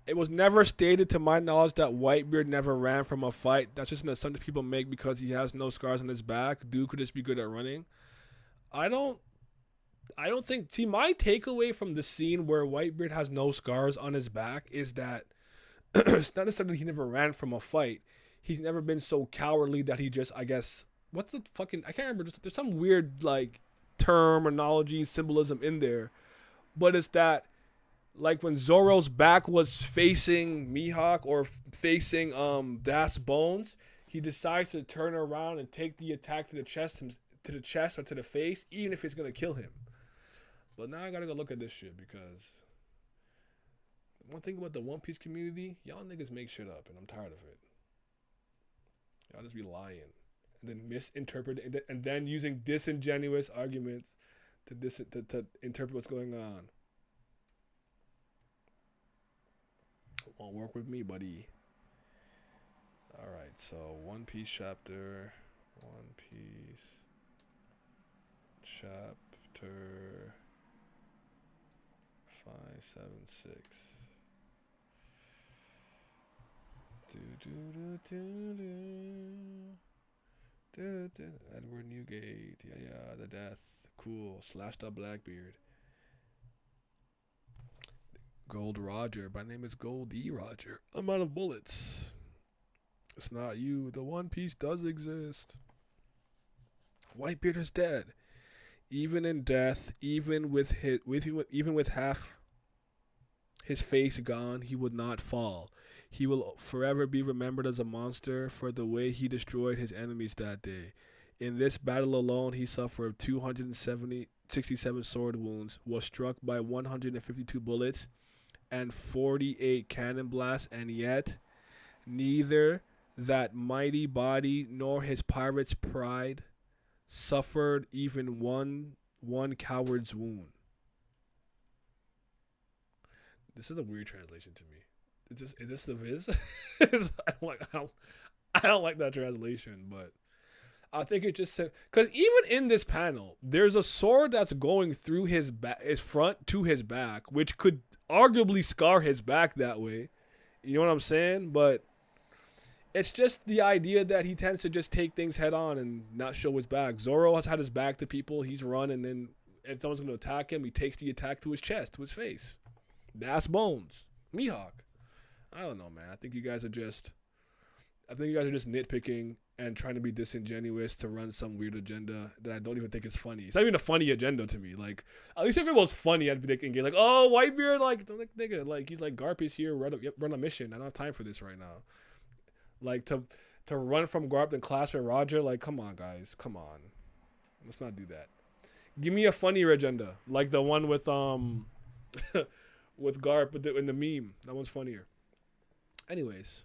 It was never stated to my knowledge that Whitebeard never ran from a fight. That's just an assumption people make because he has no scars on his back. Dude could just be good at running. I don't think... See, my takeaway from the scene where Whitebeard has no scars on his back is that it's not necessarily he never ran from a fight. He's never been so cowardly that he just, I guess... What's the fucking... I can't remember. There's some weird, like, terminology, symbolism in there. But it's that, like, when Zoro's back was facing Mihawk or facing Das Bones, he decides to turn around and take the attack to the chest or to the face, even if it's going to kill him. But now I gotta go look at this shit because one thing about the One Piece community, y'all niggas make shit up and I'm tired of it. Y'all just be lying and then misinterpreting and then using disingenuous arguments to interpret what's going on. Won't work with me, buddy. Alright, so One Piece chapter 576. Edward Newgate. Yeah, the death. Cool. Slashed up Blackbeard. Gold Roger. My name is Gold E. Roger. I'm out of bullets. It's not you. The One Piece does exist. Whitebeard is dead. Even in death, even with half his face gone, he would not fall. He will forever be remembered as a monster for the way he destroyed his enemies that day. In this battle alone, he suffered 267 sword wounds, was struck by 152 bullets and 48 cannon blasts, and yet neither that mighty body nor his pirate's pride suffered even one coward's wound. This is a weird translation to me. Is this the Viz? I don't like that translation, but I think it just said, because even in this panel, there's a sword that's going through his front to his back, which could arguably scar his back that way. You know what I'm saying? But it's just the idea that he tends to just take things head on and not show his back. Zoro has had his back to people. He's run, and then if someone's going to attack him, he takes the attack to his chest, to his face. That's Bones. Mihawk. I don't know, man. I think you guys are just nitpicking and trying to be disingenuous to run some weird agenda that I don't even think is funny. It's not even a funny agenda to me. Like, at least if it was funny, I'd be thinking, like, oh, Whitebeard, like, nigga, like, he's like, Garp is here, run a mission. I don't have time for this right now. Like, to run from Garp and clash with Roger, like, come on, guys. Come on. Let's not do that. Give me a funnier agenda. Like the one with, with Garp in the meme. That one's funnier. Anyways,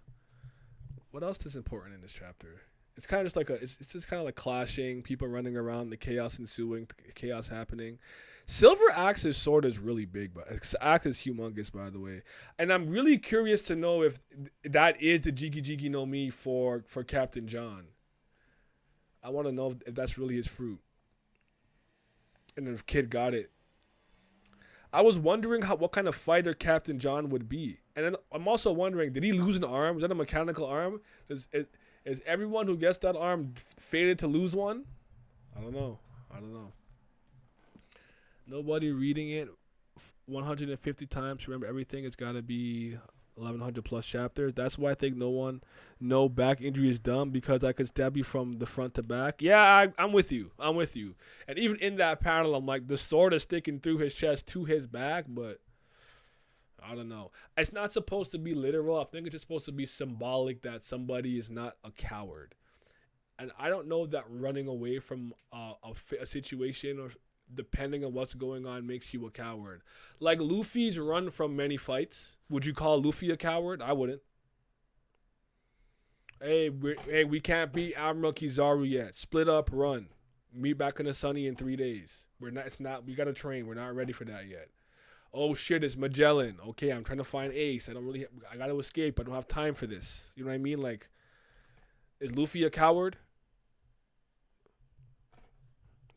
what else is important in this chapter? It's kind of just like it's just kind of like clashing, people running around, the chaos ensuing, the chaos happening. Silver Axe's sword is really big, but Axe is humongous, by the way. And I'm really curious to know if that is the Jiki Jiki no Mi for Captain John. I want to know if that's really his fruit. And if Kid got it. I was wondering what kind of fighter Captain John would be. And then I'm also wondering, did he lose an arm? Was that a mechanical arm? Is everyone who gets that arm fated to lose one? I don't know. Nobody reading it 150 times to remember everything. It's got to be 1,100 plus chapters. That's why I think no back injury is dumb, because I could stab you from the front to back. Yeah, I'm with you. And even in that panel, I'm like, the sword is sticking through his chest to his back, but I don't know. It's not supposed to be literal. I think it's just supposed to be symbolic that somebody is not a coward. And I don't know that running away from a situation, or depending on what's going on, makes you a coward. Like Luffy's run from many fights. Would you call Luffy a coward? I wouldn't. Hey, we can't beat Admiral Kizaru yet. Split up, run. Meet back in the sunny in 3 days. We gotta train. We're not ready for that yet. Oh shit, it's Magellan. Okay, I'm trying to find Ace. I gotta escape. I don't have time for this. You know what I mean? Like, is Luffy a coward?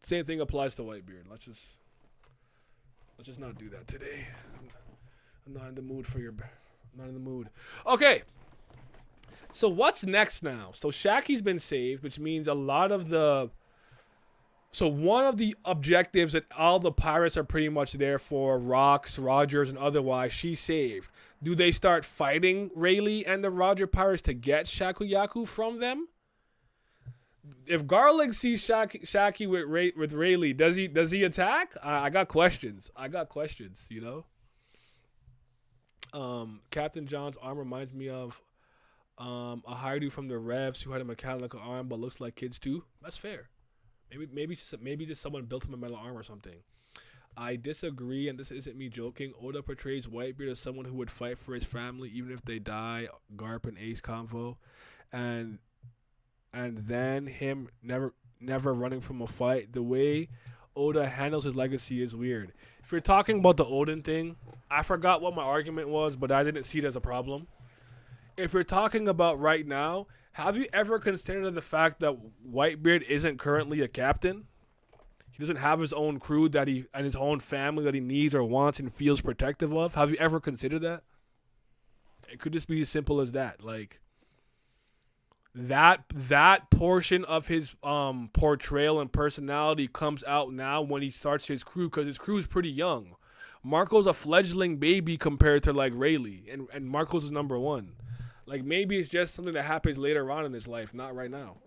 Same thing applies to Whitebeard. Let's just not do that today. I'm not in the mood I'm not in the mood. Okay. So what's next now? So Shaki's been saved, which means one of the objectives that all the pirates are pretty much there for, Rocks, Rogers, and otherwise, she's saved. Do they start fighting Rayleigh and the Roger pirates to get Shakuyaku from them? If Garlic sees Shaki with Rayleigh, does he attack? I got questions. You know. Captain John's arm reminds me of a Haidu from the Revs who had a mechanical arm but looks like kids too. That's fair. Maybe just someone built him a metal arm or something. I disagree, and this isn't me joking. Oda portrays Whitebeard as someone who would fight for his family even if they die. Garp and Ace convo, and then him never running from a fight. The way Oda handles his legacy is weird. If you're talking about the Odin thing, I forgot what my argument was, but I didn't see it as a problem. If you're talking about right now, have you ever considered the fact that Whitebeard isn't currently a captain? He doesn't have his own crew and his own family that he needs or wants and feels protective of. Have you ever considered that? It could just be as simple as that. Like, that portion of his portrayal and personality comes out now when he starts his crew, because his crew's pretty young. Marco's a fledgling baby compared to like Rayleigh, and Marco's is number one. Like, maybe it's just something that happens later on in his life, not right now.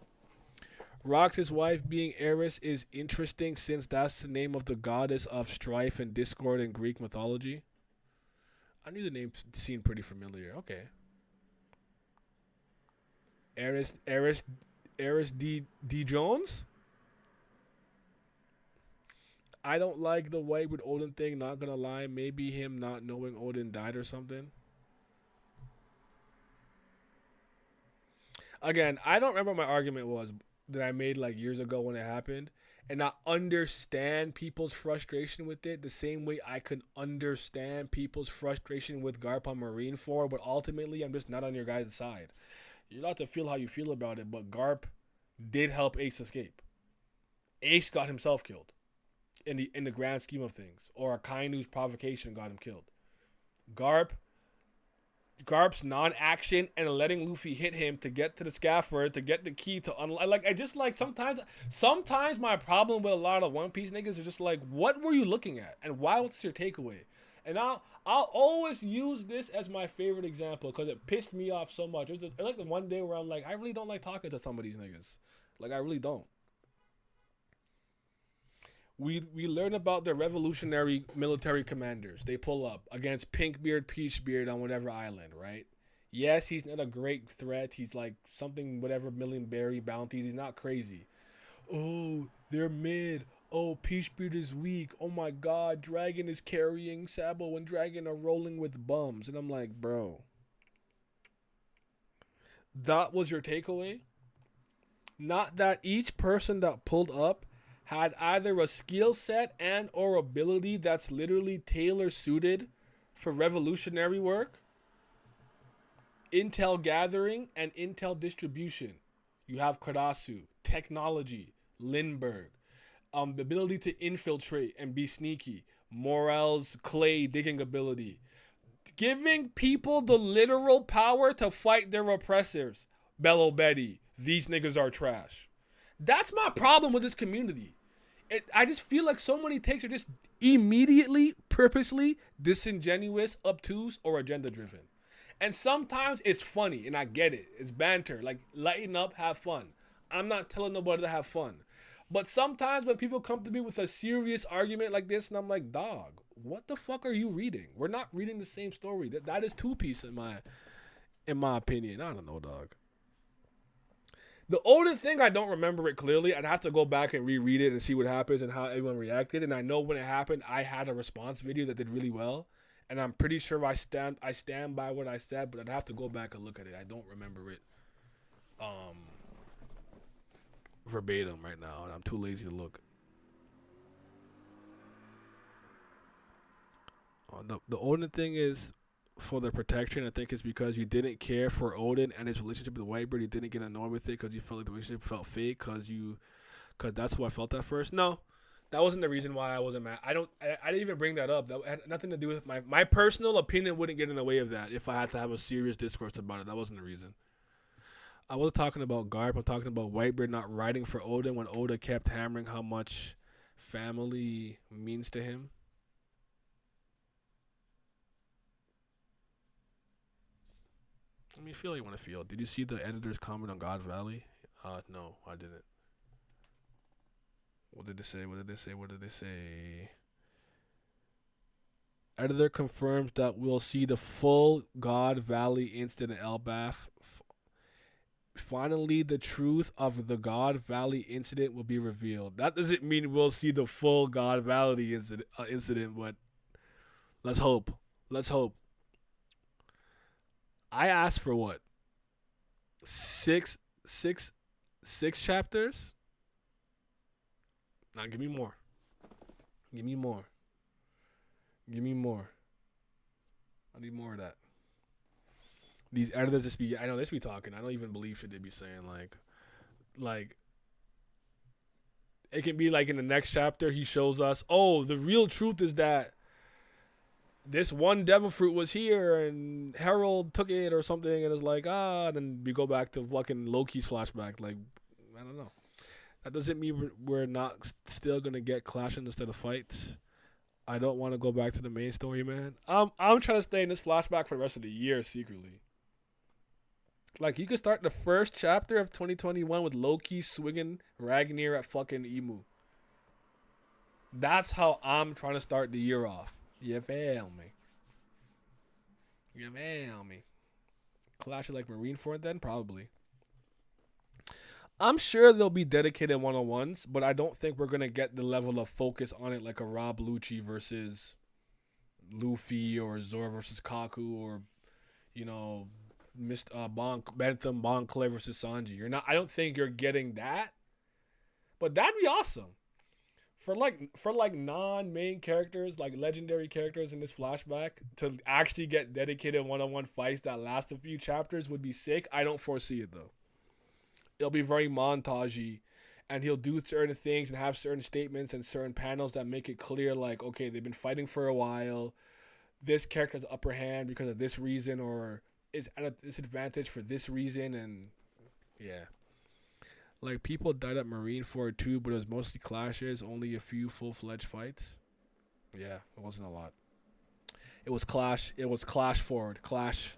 Rox's wife being Eris is interesting, since that's the name of the goddess of strife and discord in Greek mythology. I knew the name seemed pretty familiar. Okay. Eris D Jones. I don't like the white with Odin thing. Not gonna lie, maybe him not knowing Odin died or something. Again, I don't remember what my argument was that I made like years ago when it happened, and I understand people's frustration with it the same way I can understand people's frustration with Garp on Marineford, but ultimately I'm just not on your guys' side. You're allowed to feel how you feel about it, but Garp did help Ace escape. Ace got himself killed in the grand scheme of things, or Akainu's provocation got him killed. Garp's non-action and letting Luffy hit him to get to the scaffold to get the key to unlock. Like I just like sometimes my problem with a lot of One Piece niggas is just like, what were you looking at and why was this your takeaway? And I'll always use this as my favorite example because it pissed me off so much. It was like the one day where I'm like, I really don't like talking to some of these niggas. Like I really don't. We learn about the revolutionary military commanders. They pull up against Pinkbeard, Peachbeard on whatever island, right? Yes, he's not a great threat. He's like something, whatever, million berry bounties. He's not crazy. Oh, they're mid. Oh, Peachbeard is weak. Oh my God, Dragon is carrying. Sabo and Dragon are rolling with bums. And I'm like, bro, that was your takeaway? Not that each person that pulled up had either a skill set and or ability that's literally tailor suited for revolutionary work, intel gathering, and intel distribution. You have Karasu, technology, Lindbergh, the ability to infiltrate and be sneaky, Morel's clay digging ability, giving people the literal power to fight their oppressors. Bello Betty, these niggas are trash. That's my problem with this community. I just feel like so many takes are just immediately, purposely disingenuous, obtuse, or agenda driven. And sometimes it's funny, and I get it. It's banter. Like, lighten up, have fun. I'm not telling nobody to have fun. But sometimes when people come to me with a serious argument like this, and I'm like, dog, what the fuck are you reading? We're not reading the same story. That is two-piece in my opinion. I don't know, dog. The Odin thing, I don't remember it clearly. I'd have to go back and reread it and see what happens and how everyone reacted. And I know when it happened, I had a response video that did really well. And I'm pretty sure I stand by what I said, but I'd have to go back and look at it. I don't remember it verbatim right now, and I'm too lazy to look. The Odin thing is for the protection. I think it's because you didn't care for Odin and his relationship with Whitebird. You didn't get annoyed with it because you felt like the relationship felt fake because that's how I felt at first. No, that wasn't the reason why I wasn't mad. I didn't even bring that up. That had nothing to do with my personal opinion. Wouldn't get in the way of that if I had to have a serious discourse about it. That wasn't the reason. I wasn't talking about Garp. I'm talking about Whitebird not writing for Oda when Oda kept hammering how much family means to him. I mean, feel how you want to feel. Did you see the editor's comment on God Valley? No, I didn't. What did they say? Editor confirms that we'll see the full God Valley incident in Elbaf. Finally, the truth of the God Valley incident will be revealed. That doesn't mean we'll see the full God Valley incident, but let's hope. I asked for what? Six chapters? Now give me more. I need more of that. These editors just be, I know they just be talking. I don't even believe shit they be saying. Like, it can be like in the next chapter, he shows us, oh, the real truth is that this one devil fruit was here and Harold took it or something, and it's like, then we go back to fucking Loki's flashback. Like, I don't know. That doesn't mean we're not still gonna get clashes instead of fights. I don't want to go back to the main story, man. I'm trying to stay in this flashback for the rest of the year secretly. Like, you could start the first chapter of 2021 with Loki swinging Ragnar at fucking Emu. That's how I'm trying to start the year off. You feel me? Clash it like Marineford then? Probably. I'm sure there'll be dedicated one-on-ones, but I don't think we're gonna get the level of focus on it like a Rob Lucci versus Luffy or Zoro versus Kaku or Mr. Bentham Bonclay versus Sanji. You're not. I don't think you're getting that, but that'd be awesome for non-main characters, like legendary characters in this flashback, to actually get dedicated one-on-one fights that last a few chapters would be sick. I don't foresee it though. It'll be very montagey, and he'll do certain things and have certain statements and certain panels that make it clear, like, okay, they've been fighting for a while. This character has the upper hand because of this reason, or is at a disadvantage for this reason, and yeah. Like, people died at Marineford too, but it was mostly clashes, only a few full-fledged fights. Yeah, it wasn't a lot. It was Clash Forward. Clash.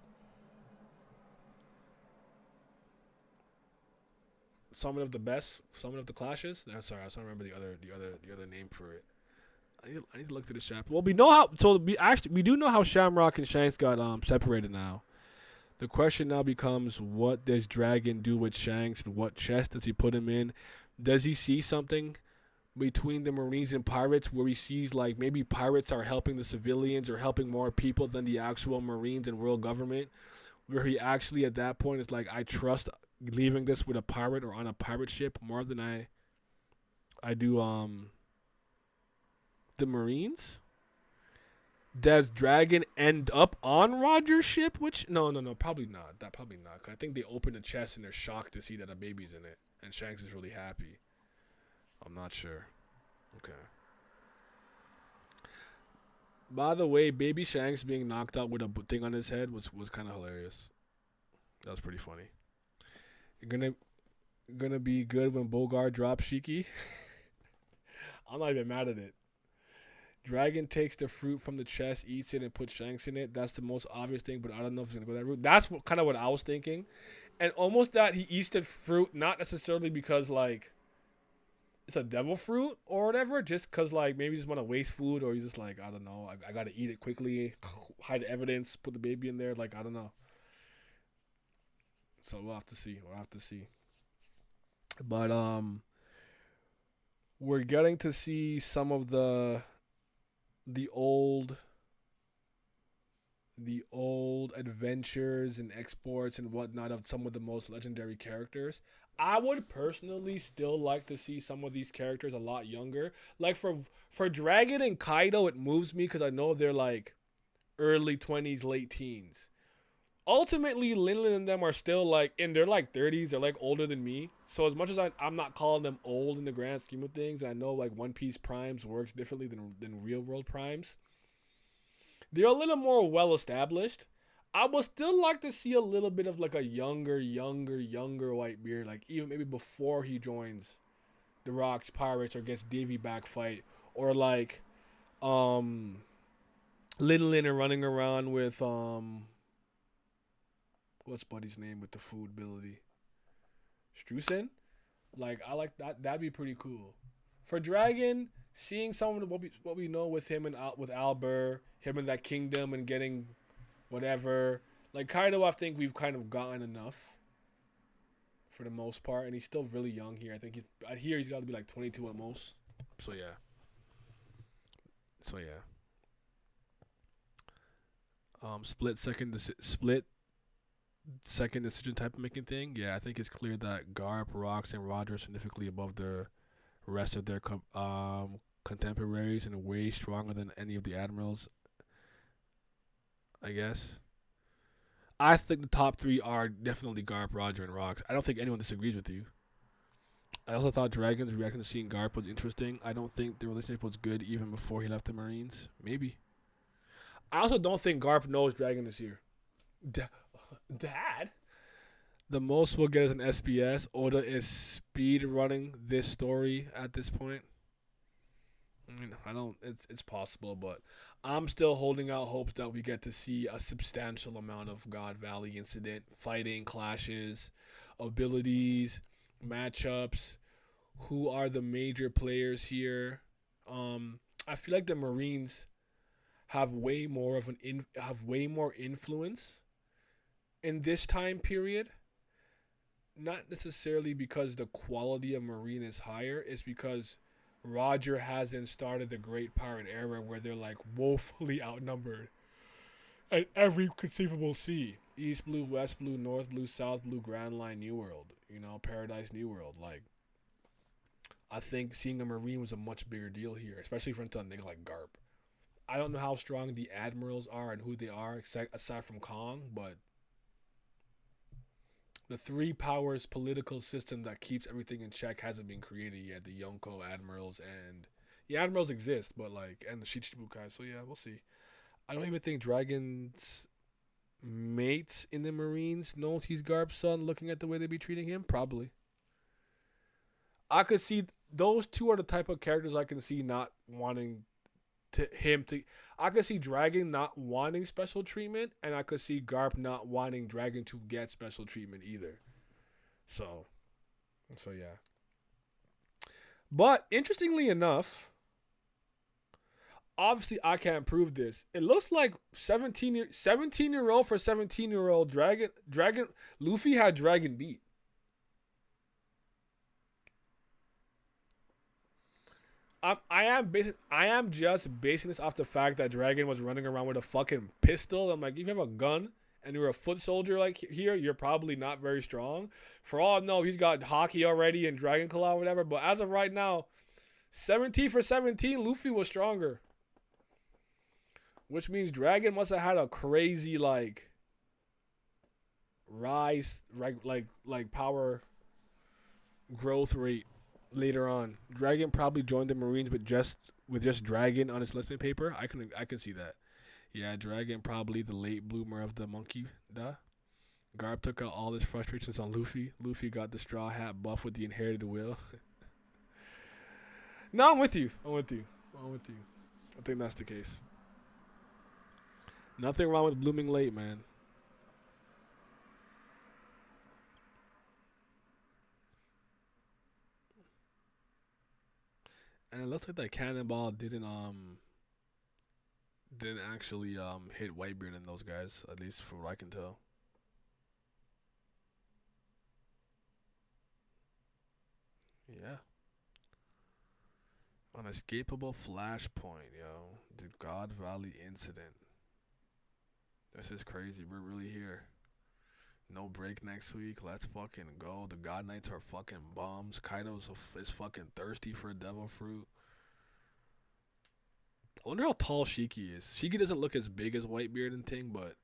Summon of the best. Summon of the clashes. I'm sorry, I was trying to remember the other name for it. I need to look through the chapter. Well, we know how. So we do know how Shamrock and Shanks got separated now. The question now becomes, what does Dragon do with Shanks, and what chest does he put him in? Does he see something between the Marines and pirates where he sees, like, maybe pirates are helping the civilians or helping more people than the actual Marines and world government? Where he actually at that point is like, I trust leaving this with a pirate or on a pirate ship more than I do the Marines? Does Dragon end up on Roger's ship? Which no, probably not. Probably not. 'Cause I think they open the chest and they're shocked to see that a baby's in it, and Shanks is really happy. I'm not sure. Okay. By the way, baby Shanks being knocked out with a thing on his head was kind of hilarious. That was pretty funny. You're gonna be good when Bogart drops Shiki. I'm not even mad at it. Dragon takes the fruit from the chest, eats it, and puts Shanks in it. That's the most obvious thing, but I don't know if he's going to go that route. That's kind of what I was thinking. And almost that he eats the fruit, not necessarily because, like, it's a devil fruit or whatever, just because, like, maybe he just want to waste food, or he's just like, I don't know, I got to eat it quickly, hide evidence, put the baby in there, like, I don't know. So we'll have to see. But, we're getting to see some of the old adventures and exports and whatnot of some of the most legendary characters. I would personally still like to see some of these characters a lot younger. Like for Dragon and Kaido, it moves me because I know they're like early 20s, late teens. Ultimately, Linlin and them are still like in their like 30s. They're like older than me. So as much as I'm not calling them old in the grand scheme of things, I know like One Piece Primes works differently than real world Primes. They're a little more well established. I would still like to see a little bit of like a younger Whitebeard, like even maybe before he joins the Rocks Pirates or gets Davy back fight, or like Linlin and running around with what's Buddy's name with the food ability? Strusen? Like, I like that. That'd be pretty cool. For Dragon, seeing some of what we know with him and with Albert, him in that kingdom and getting whatever. Like, Kaido, I think we've kind of gotten enough for the most part. And he's still really young here. I think he's got to be like 22 at most. So, yeah. Split second decision type of making thing. Yeah, I think it's clear that Garp, Rocks, and Roger are significantly above the rest of their contemporaries and way stronger than any of the admirals, I guess. I think the top three are definitely Garp, Roger, and Rocks. I don't think anyone disagrees with you. I also thought Dragon's reaction to seeing Garp was interesting. I don't think the relationship was good even before he left the Marines. Maybe. I also don't think Garp knows Dragon is here. Dad? The most we'll get is an SBS. Oda is speed running this story at this point. I mean, it's possible, but I'm still holding out hopes that we get to see a substantial amount of God Valley incident, fighting, clashes, abilities, matchups. Who are the major players here? I feel like the Marines have way more influence in this time period not necessarily because the quality of Marine is higher. It's because Roger hasn't started the Great Pirate Era where they're like woefully outnumbered at every conceivable sea. East Blue, West Blue, North Blue, South Blue, Grand Line, New World. You know, Paradise, New World. Like, I think seeing a Marine was a much bigger deal here, especially for a nigga like Garp. I don't know how strong the Admirals are and who they are, aside from Kong, but the three powers political system that keeps everything in check hasn't been created yet. The Yonko Admirals and the Admirals exist, but like, and the Shichibukai. So yeah, we'll see. I don't even think Dragon's mates in the Marines knows he's Garp's son. Looking at the way they be treating him, probably. I could see those two are the type of characters I can see not wanting him to. I could see Dragon not wanting special treatment, and I could see Garp not wanting Dragon to get special treatment either. So yeah. But interestingly enough, obviously I can't prove this. It looks like 17-year-old for 17-year-old Dragon Luffy had Dragon beat. I am just basing this off the fact that Dragon was running around with a fucking pistol. I'm like, if you have a gun and you're a foot soldier like here, you're probably not very strong. For all I know, he's got hockey already and Dragon Claw or whatever. But as of right now, 17 for 17, Luffy was stronger. Which means Dragon must have had a crazy like rise, like power growth rate. Later on, Dragon probably joined the Marines with just Dragon on his enlistment paper. I can see that. Yeah, Dragon probably the late bloomer of the monkey. Garp took out all his frustrations on Luffy. Luffy got the straw hat buff with the inherited will. No, I'm with you. I think that's the case. Nothing wrong with blooming late, man. And it looks like that cannonball didn't actually hit Whitebeard and those guys, at least from what I can tell. Yeah. Unescapable flashpoint, yo. The God Valley incident. This is crazy. We're really here. No break next week. Let's fucking go. The God Knights are fucking bums. Kaido is fucking thirsty for a devil fruit. I wonder how tall Shiki is. Shiki doesn't look as big as Whitebeard and thing, but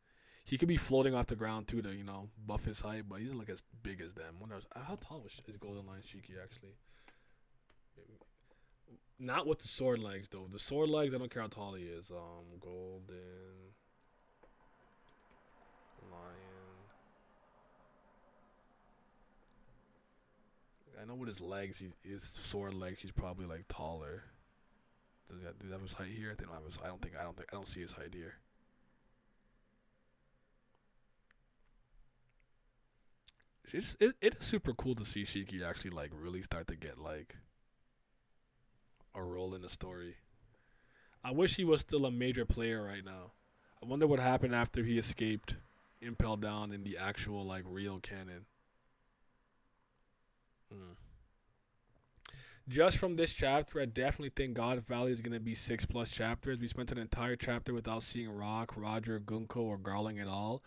he could be floating off the ground too to, buff his height, but he doesn't look as big as them. How tall is Golden Lion Shiki actually? Not with the sword legs though. The sword legs, I don't care how tall he is. Golden Lion. I know with his legs, his sword legs, he's probably like taller. Do they have his height here? They don't have his. I don't see his height here. It is super cool to see Shiki actually like really start to get like a role in the story. I wish he was still a major player right now. I wonder what happened after he escaped Impel Down in the actual like real canon. Just from this chapter, I definitely think God Valley is going to be 6+ chapters. We spent an entire chapter without seeing Rock, Roger, Gunko, or Garling at all.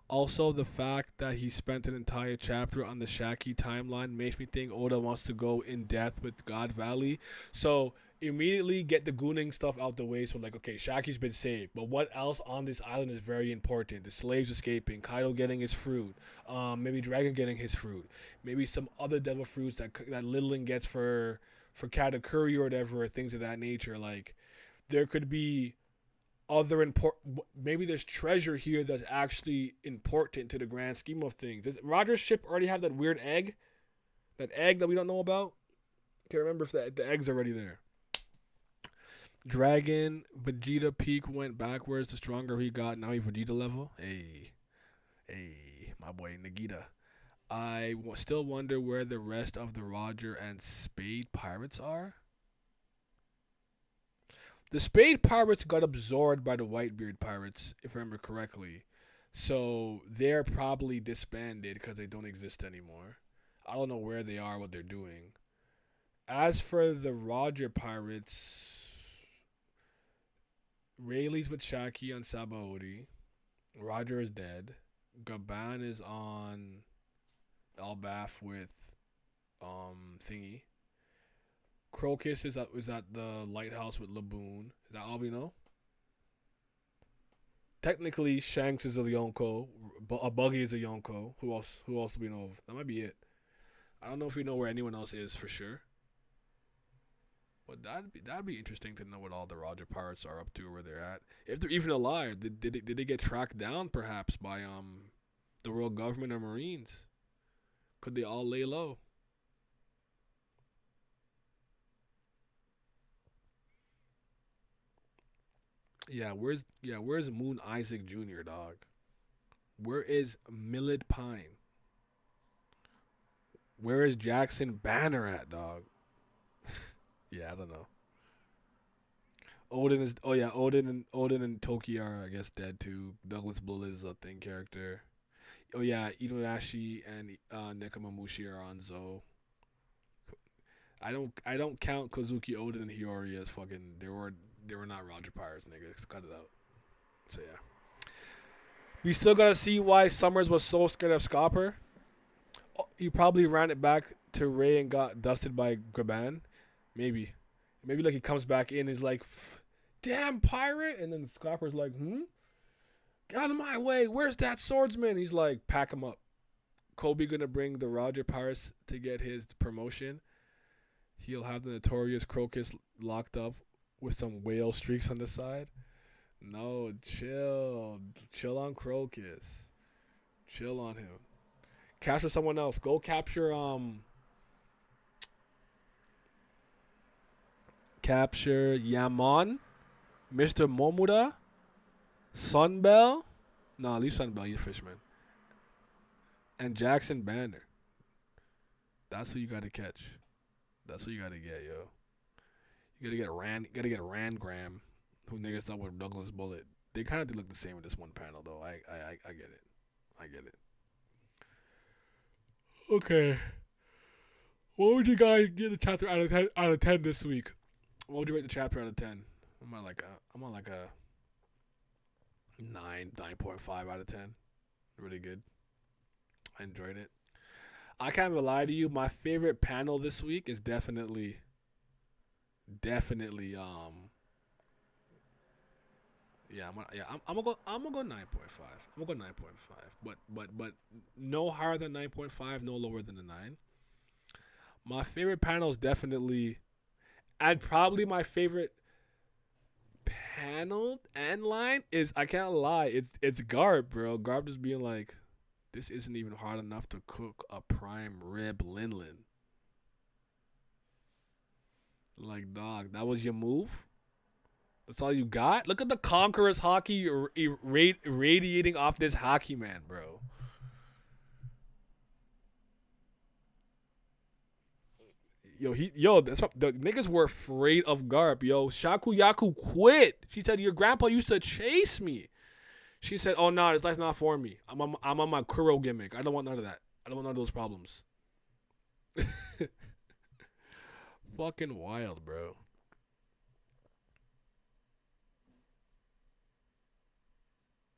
Also, the fact that he spent an entire chapter on the Shaki timeline makes me think Oda wants to go in depth with God Valley. So, immediately get the gooning stuff out the way. So, like, okay, Shaki's been saved. But what else on this island is very important? The slaves escaping, Kaido getting his fruit, maybe Dragon getting his fruit, maybe some other devil fruits that Littling gets for Katakuri or whatever, things of that nature. Like, there could be other important, maybe there's treasure here that's actually important to the grand scheme of things. Does Roger's ship already have that weird egg? That egg that we don't know about? Can't remember if the egg's already there. Dragon, Vegeta peak went backwards the stronger he got. Now he's Vegeta level. Hey, my boy Nagita. I still wonder where the rest of the Roger and Spade pirates are. The Spade pirates got absorbed by the Whitebeard pirates, if I remember correctly. So they're probably disbanded because they don't exist anymore. I don't know where they are, what they're doing. As for the Roger Pirates, Rayleigh's with Shaki on Sabaody. Roger is dead. Gaban is on Elbaf with thingy. Crocus is at the lighthouse with Laboon. Is that all we know? Technically, Shanks is a Yonko. A Buggy is a Yonko. Who else do we know of? That might be it. I don't know if we know where anyone else is for sure. But that'd be interesting to know what all the Roger Pirates are up to, where they're at. If they're even alive, did they get tracked down perhaps by the world government or Marines? Could they all lay low? Where's Moon Isaac Jr., dog? Where is Millet Pine? Where is Jackson Banner at, dog? Yeah, I don't know. Odin and Toki are, I guess, dead too. Douglas Bullet is a thing character. Oh yeah, Inuyashi and Nekomamushi are on Zo. I don't count Kozuki, Odin, and Hiyori as fucking. They were not Roger Pirates, nigga. Cut it out. So yeah, we still gotta see why Summers was so scared of Scopper. Oh, he probably ran it back to Ray and got dusted by Graban. Maybe like he comes back in, is like, damn pirate, and then Scopper's like, get out of my way, where's that swordsman? He's like, pack him up. Kobe gonna bring the Roger Pirates to get his promotion. He'll have the notorious Crocus locked up with some whale streaks on the side. No, chill on Crocus. Chill on him. Capture someone else. Go capture Yaman, Mr. Momura, Sunbell. No, leave Sunbell, you fisherman. And Jackson Banner. That's who you gotta catch. That's who you gotta get, yo. You gotta get Rangram, who niggas up with Douglas Bullet. They kind of look the same in this one panel, though. I get it. I get it. Okay. What would you guys give the chapter out of 10 this week? What would you rate the chapter out of 10? I'm on like a 9.5 out of 10. Really good. I enjoyed it. I can't even lie to you. My favorite panel this week is definitely I'm gonna go 9.5. I'm gonna go 9.5. But no higher than 9.5, no lower than a 9. My favorite panel is definitely, and probably my favorite panel and line is, I can't lie, it's Garb, bro. Garb just being like, this isn't even hard enough to cook a prime rib Linlin. Like, dog, that was your move? That's all you got? Look at the Conqueror's hockey radiating off this hockey man, bro. That's what the niggas were afraid of Garp. Yo, Shaku Yaku quit. She said, your grandpa used to chase me. She said, oh, no, this life's not for me. I'm on my Kuro gimmick. I don't want none of that. I don't want none of those problems. Fucking wild, bro.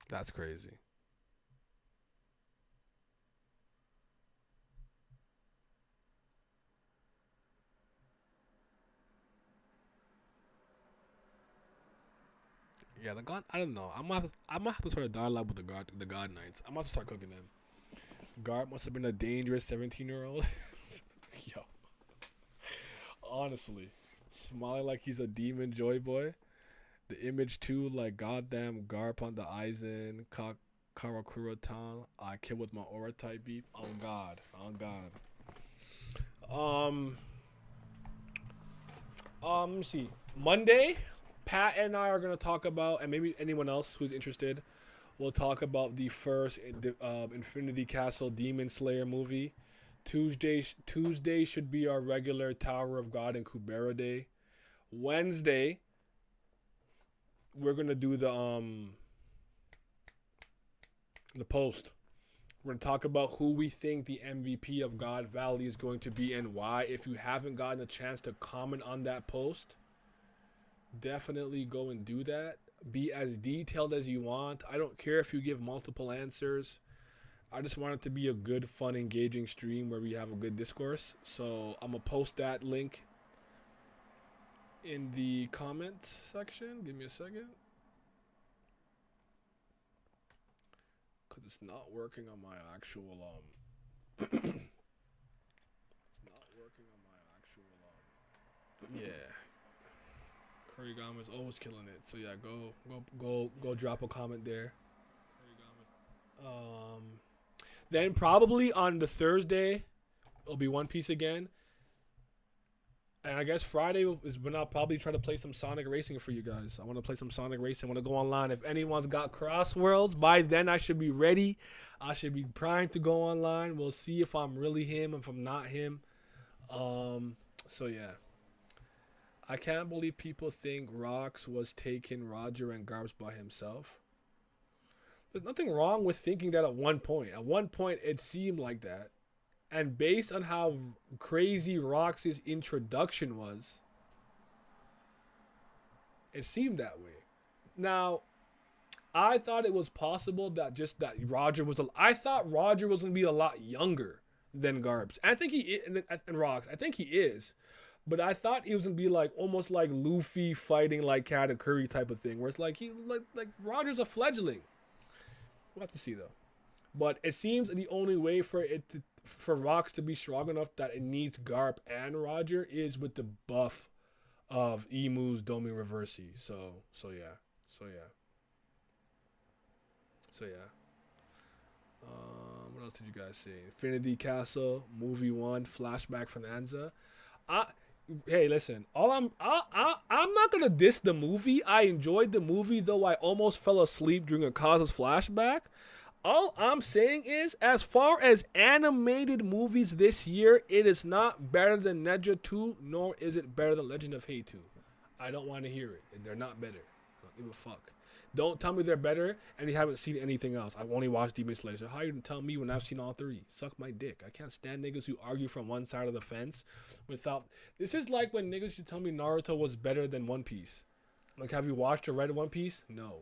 That's crazy. Yeah, the God. I don't know. I'm gonna have to start a dialogue with the God Knights. I'm gonna have to start cooking them. God must have been a dangerous 17-year-old. Yo, honestly, smiling like he's a demon joy boy. The image too, like goddamn Garp on the Aizen, Karakura-tan. I kill with my aura type beat. Oh God. Let me see. Monday, Pat and I are gonna talk about, and maybe anyone else who's interested, we'll talk about the first Infinity Castle Demon Slayer movie. Tuesday should be our regular Tower of God and Kubera Day. Wednesday, we're gonna do the post. We're going to talk about who we think the MVP of God Valley is going to be and why. If you haven't gotten a chance to comment on that post, definitely go and do that. Be as detailed as you want. I don't care if you give multiple answers. I just want it to be a good, fun, engaging stream where we have a good discourse. So I'm going to post that link in the comments section. Give me a second. Because it's not working on my actual, it's not working on my actual, yeah. Kurigama's always killing it. So yeah, go drop a comment there. Then probably on the Thursday, it'll be One Piece again. And I guess Friday is when I'll probably try to play some Sonic Racing for you guys. I want to play some Sonic Racing. I want to go online. If anyone's got Cross Worlds, by then I should be ready. I should be primed to go online. We'll see if I'm really him, if I'm not him. So yeah. I can't believe people think Rox was taking Roger and Garbs by himself. There's nothing wrong with thinking that at one point. At one point, it seemed like that. And based on how crazy Rox's introduction was, it seemed that way. Now, I thought it was possible that Roger was... I thought Roger was going to be a lot younger than Garbs. And I think he is, and Rox. I think he is. But I thought he was gonna be like almost like Luffy fighting like Katakuri type of thing, where it's like like Roger's a fledgling. We'll have to see though. But it seems the only way for Rox to be strong enough that it needs Garp and Roger is with the buff of Emu's Domi Reversi. So yeah. What else did you guys say? Infinity Castle, Movie 1, Flashback Finanza. Hey, listen. I'm not gonna diss the movie. I enjoyed the movie, though I almost fell asleep during a Akaza's flashback. All I'm saying is, as far as animated movies this year, it is not better than Neja 2, nor is it better than Legend of Hei 2. I don't want to hear it, and they're not better. I don't give a fuck. Don't tell me they're better and you haven't seen anything else. I've only watched Demon Slayer. So how you gonna tell me when I've seen all three? Suck my dick. I can't stand niggas who argue from one side of the fence without... This is like when niggas should tell me Naruto was better than One Piece. Like, have you watched or read One Piece? No.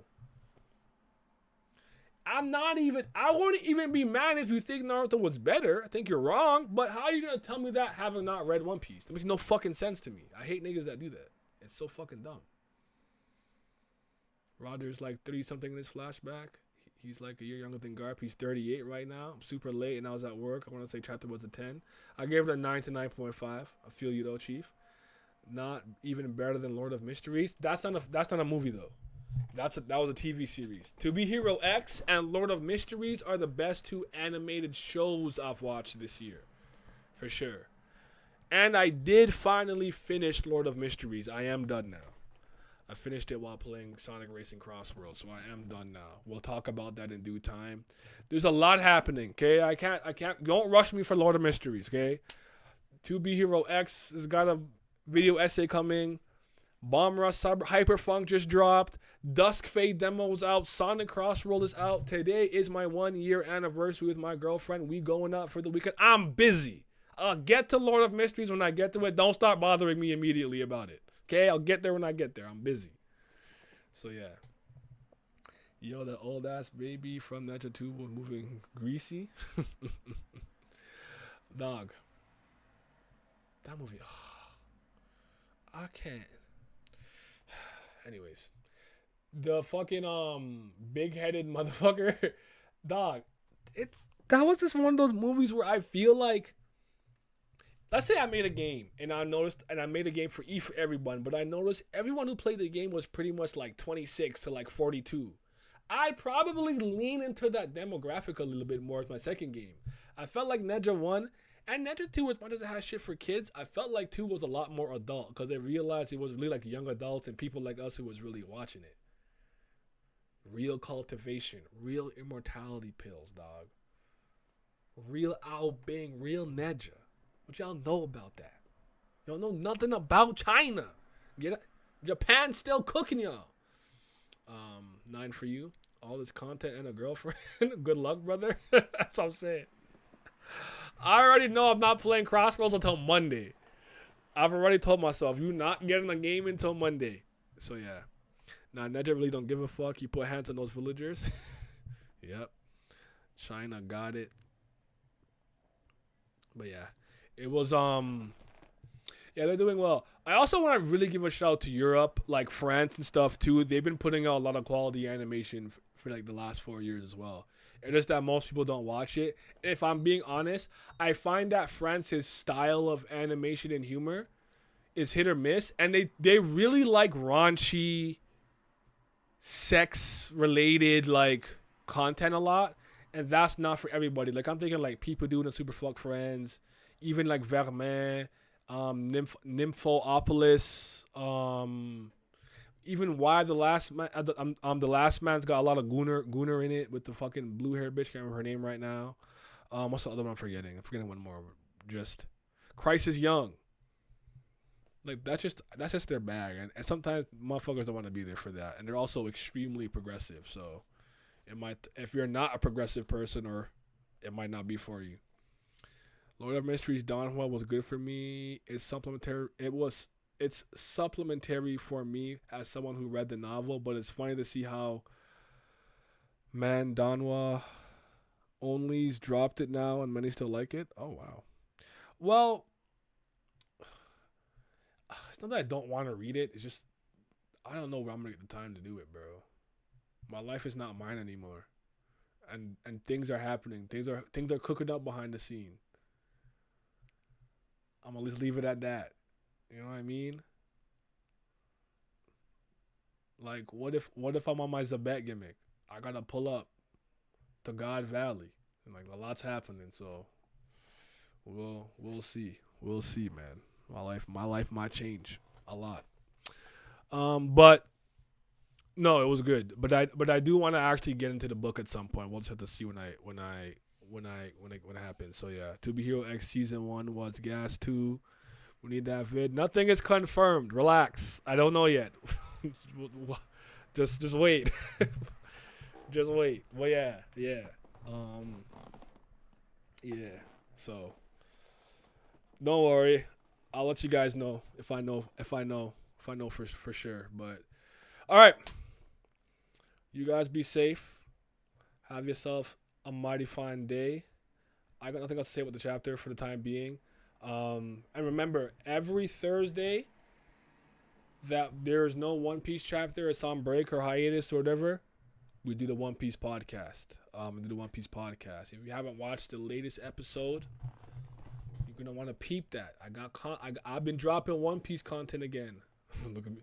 I wouldn't even be mad if you think Naruto was better. I think you're wrong. But how are you gonna tell me that having not read One Piece? That makes no fucking sense to me. I hate niggas that do that. It's so fucking dumb. Roger's like 30-something in his flashback. He's like a year younger than Garp. He's 38 right now. I'm super late and I was at work. I want to say chapter was a 10. I gave it a 9 to 9.5. I feel you though, Chief. Not even better than Lord of Mysteries. That's not a movie though. That was a TV series. To Be Hero X and Lord of Mysteries are the best two animated shows I've watched this year. For sure. And I did finally finish Lord of Mysteries. I am done now. I finished it while playing Sonic Racing Cross World, so I am done now. We'll talk about that in due time. There's a lot happening, okay? I can't, don't rush me for Lord of Mysteries, okay? 2B Hero X has got a video essay coming. Bomb Rush Hyperfunk just dropped. Dusk Fade demo's out. Sonic Cross World is out. Today is my 1-year anniversary with my girlfriend. We going out for the weekend. I'm busy. I'll get to Lord of Mysteries when I get to it. Don't start bothering me immediately about it. Okay, I'll get there when I get there. I'm busy. So, yeah. Yo, that old-ass baby from Neja 2 was moving greasy. Dog. That movie. I can't. Anyways. The fucking, big-headed motherfucker. Dog. That was just one of those movies where I feel like... Let's say I made a game, and I made a game for everyone, but I noticed everyone who played the game was pretty much like 26 to like 42. I'd probably lean into that demographic a little bit more as my second game. I felt like Neja 1 and Neja 2, as much as it has shit for kids, I felt like 2 was a lot more adult because they realized it was really like young adults and people like us who was really watching it. Real cultivation, real immortality pills, dog. Real Ao Bing, real Neja. What y'all know about that? Y'all know nothing about China. Get it? Japan's still cooking y'all. 9 for you. all this content and a girlfriend. Good luck, brother. That's what I'm saying. I already know I'm not playing Crossroads until Monday. I've already told myself, you not getting the game until Monday. So, yeah. Nah, Nedra really don't give a fuck. He put hands on those villagers. Yep. China got it. But, yeah. It was, yeah, they're doing well. I also want to really give a shout out to Europe, like France and stuff, too. They've been putting out a lot of quality animation for like, the last 4 years as well. It's just that most people don't watch it. And if I'm being honest, I find that France's style of animation and humor is hit or miss. And they really like raunchy, sex-related, like, content a lot. And that's not for everybody. Like, I'm thinking, like, People Doing the Super Fuck Friends, even, like, Vermin, Nymphopolis, even Why the Last Man, the Last Man's got a lot of Gooner in it with the fucking blue haired bitch. Can't remember her name right now. What's the other one I'm forgetting? I'm forgetting one more. Just Crisis Young. Like that's just their bag, and sometimes motherfuckers don't want to be there for that, and they're also extremely progressive. So it might, if you're not a progressive person, or it might not be for you. Lord of Mysteries Donghua was good for me. It's supplementary. It's supplementary for me as someone who read the novel, but it's funny to see how Donghua only's dropped it now and many still like it. Oh wow. Well, it's not that I don't want to read it. It's just I don't know where I'm gonna get the time to do it, bro. My life is not mine anymore, and things are happening. Things are cooking up behind the scene. I'm gonna just leave it at that. You know what I mean? Like, what if I'm on my Zabet gimmick? I gotta pull up to God Valley, and like a lot's happening. So we'll see. We'll see, man. My life might change a lot. But no, it was good. But I do want to actually get into the book at some point. We'll just have to see when it happens. So yeah, To Be Hero X Season 1 was gas 2. We need that vid. Nothing is confirmed. Relax. I don't know yet. just wait. Just wait. Well, yeah. Yeah. So don't worry. I'll let you guys know if I know for sure. But all right. You guys be safe. Have yourself a mighty fine day. I got nothing else to say about the chapter for the time being. And remember, every Thursday that there is no One Piece chapter, it's on break or hiatus or whatever, we do the One Piece podcast. If you haven't watched the latest episode, you're gonna want to peep that. I've been dropping One Piece content again.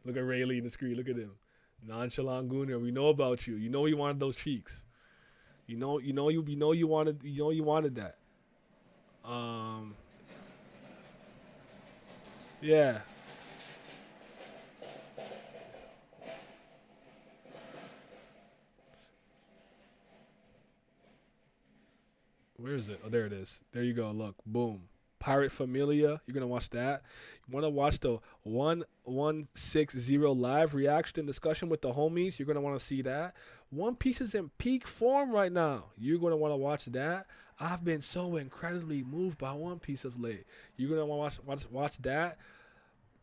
Look at Rayleigh in the screen. Look at him, nonchalant Gooner. We know about you. You know you wanted those cheeks. You wanted that. Yeah. Where is it? Oh, there it is. There you go. Look, boom. Pirate Familia. You're gonna watch that. You wanna watch the 1160 live reaction and discussion with the homies. You're gonna wanna see that. One Piece is in peak form right now. You're gonna wanna watch that. I've been so incredibly moved by One Piece of late. You're gonna wanna watch that.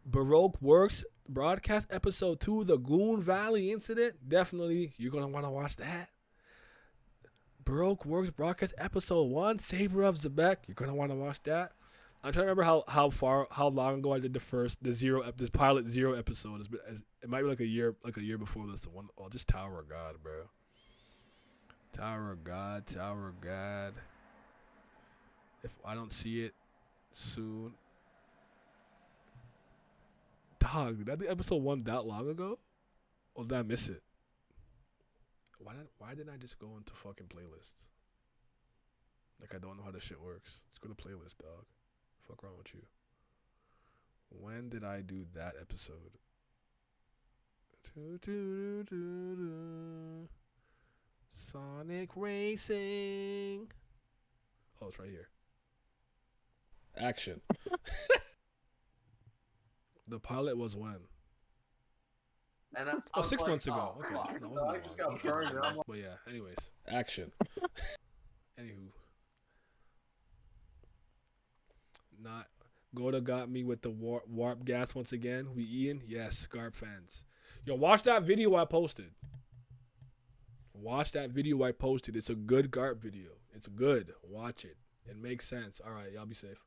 Baroque Works broadcast episode 2, the Goon Valley incident. Definitely, you're gonna wanna watch that. Baroque Works broadcast episode 1, Saber of Zebek. You're gonna want to watch that. I'm trying to remember how long ago I did this pilot 0 episode. It might be like a year before this. The one, just Tower of God, bro. Tower of God. If I don't see it soon, dog, did I do episode 1 that long ago, or did I miss it? Why didn't I just go into fucking playlists? Like I don't know how this shit works. Let's go to playlist, dog. Fuck wrong with you? When did I do that episode? Sonic Racing. Oh, it's right here. Action. The pilot was when? And I Oh, was 6 like, months ago. oh, Okay. fuck, No, it bro, wasn't I that just long. got burned. And I'm like, But yeah, anyways, action. Anywho. Not Goda got me with the warp gas once again. We Ian? Yes, Scarp fans. Yo, watch that video I posted. Watch that video I posted. It's a good GARP video. It's good. Watch it. It makes sense. All right, y'all be safe.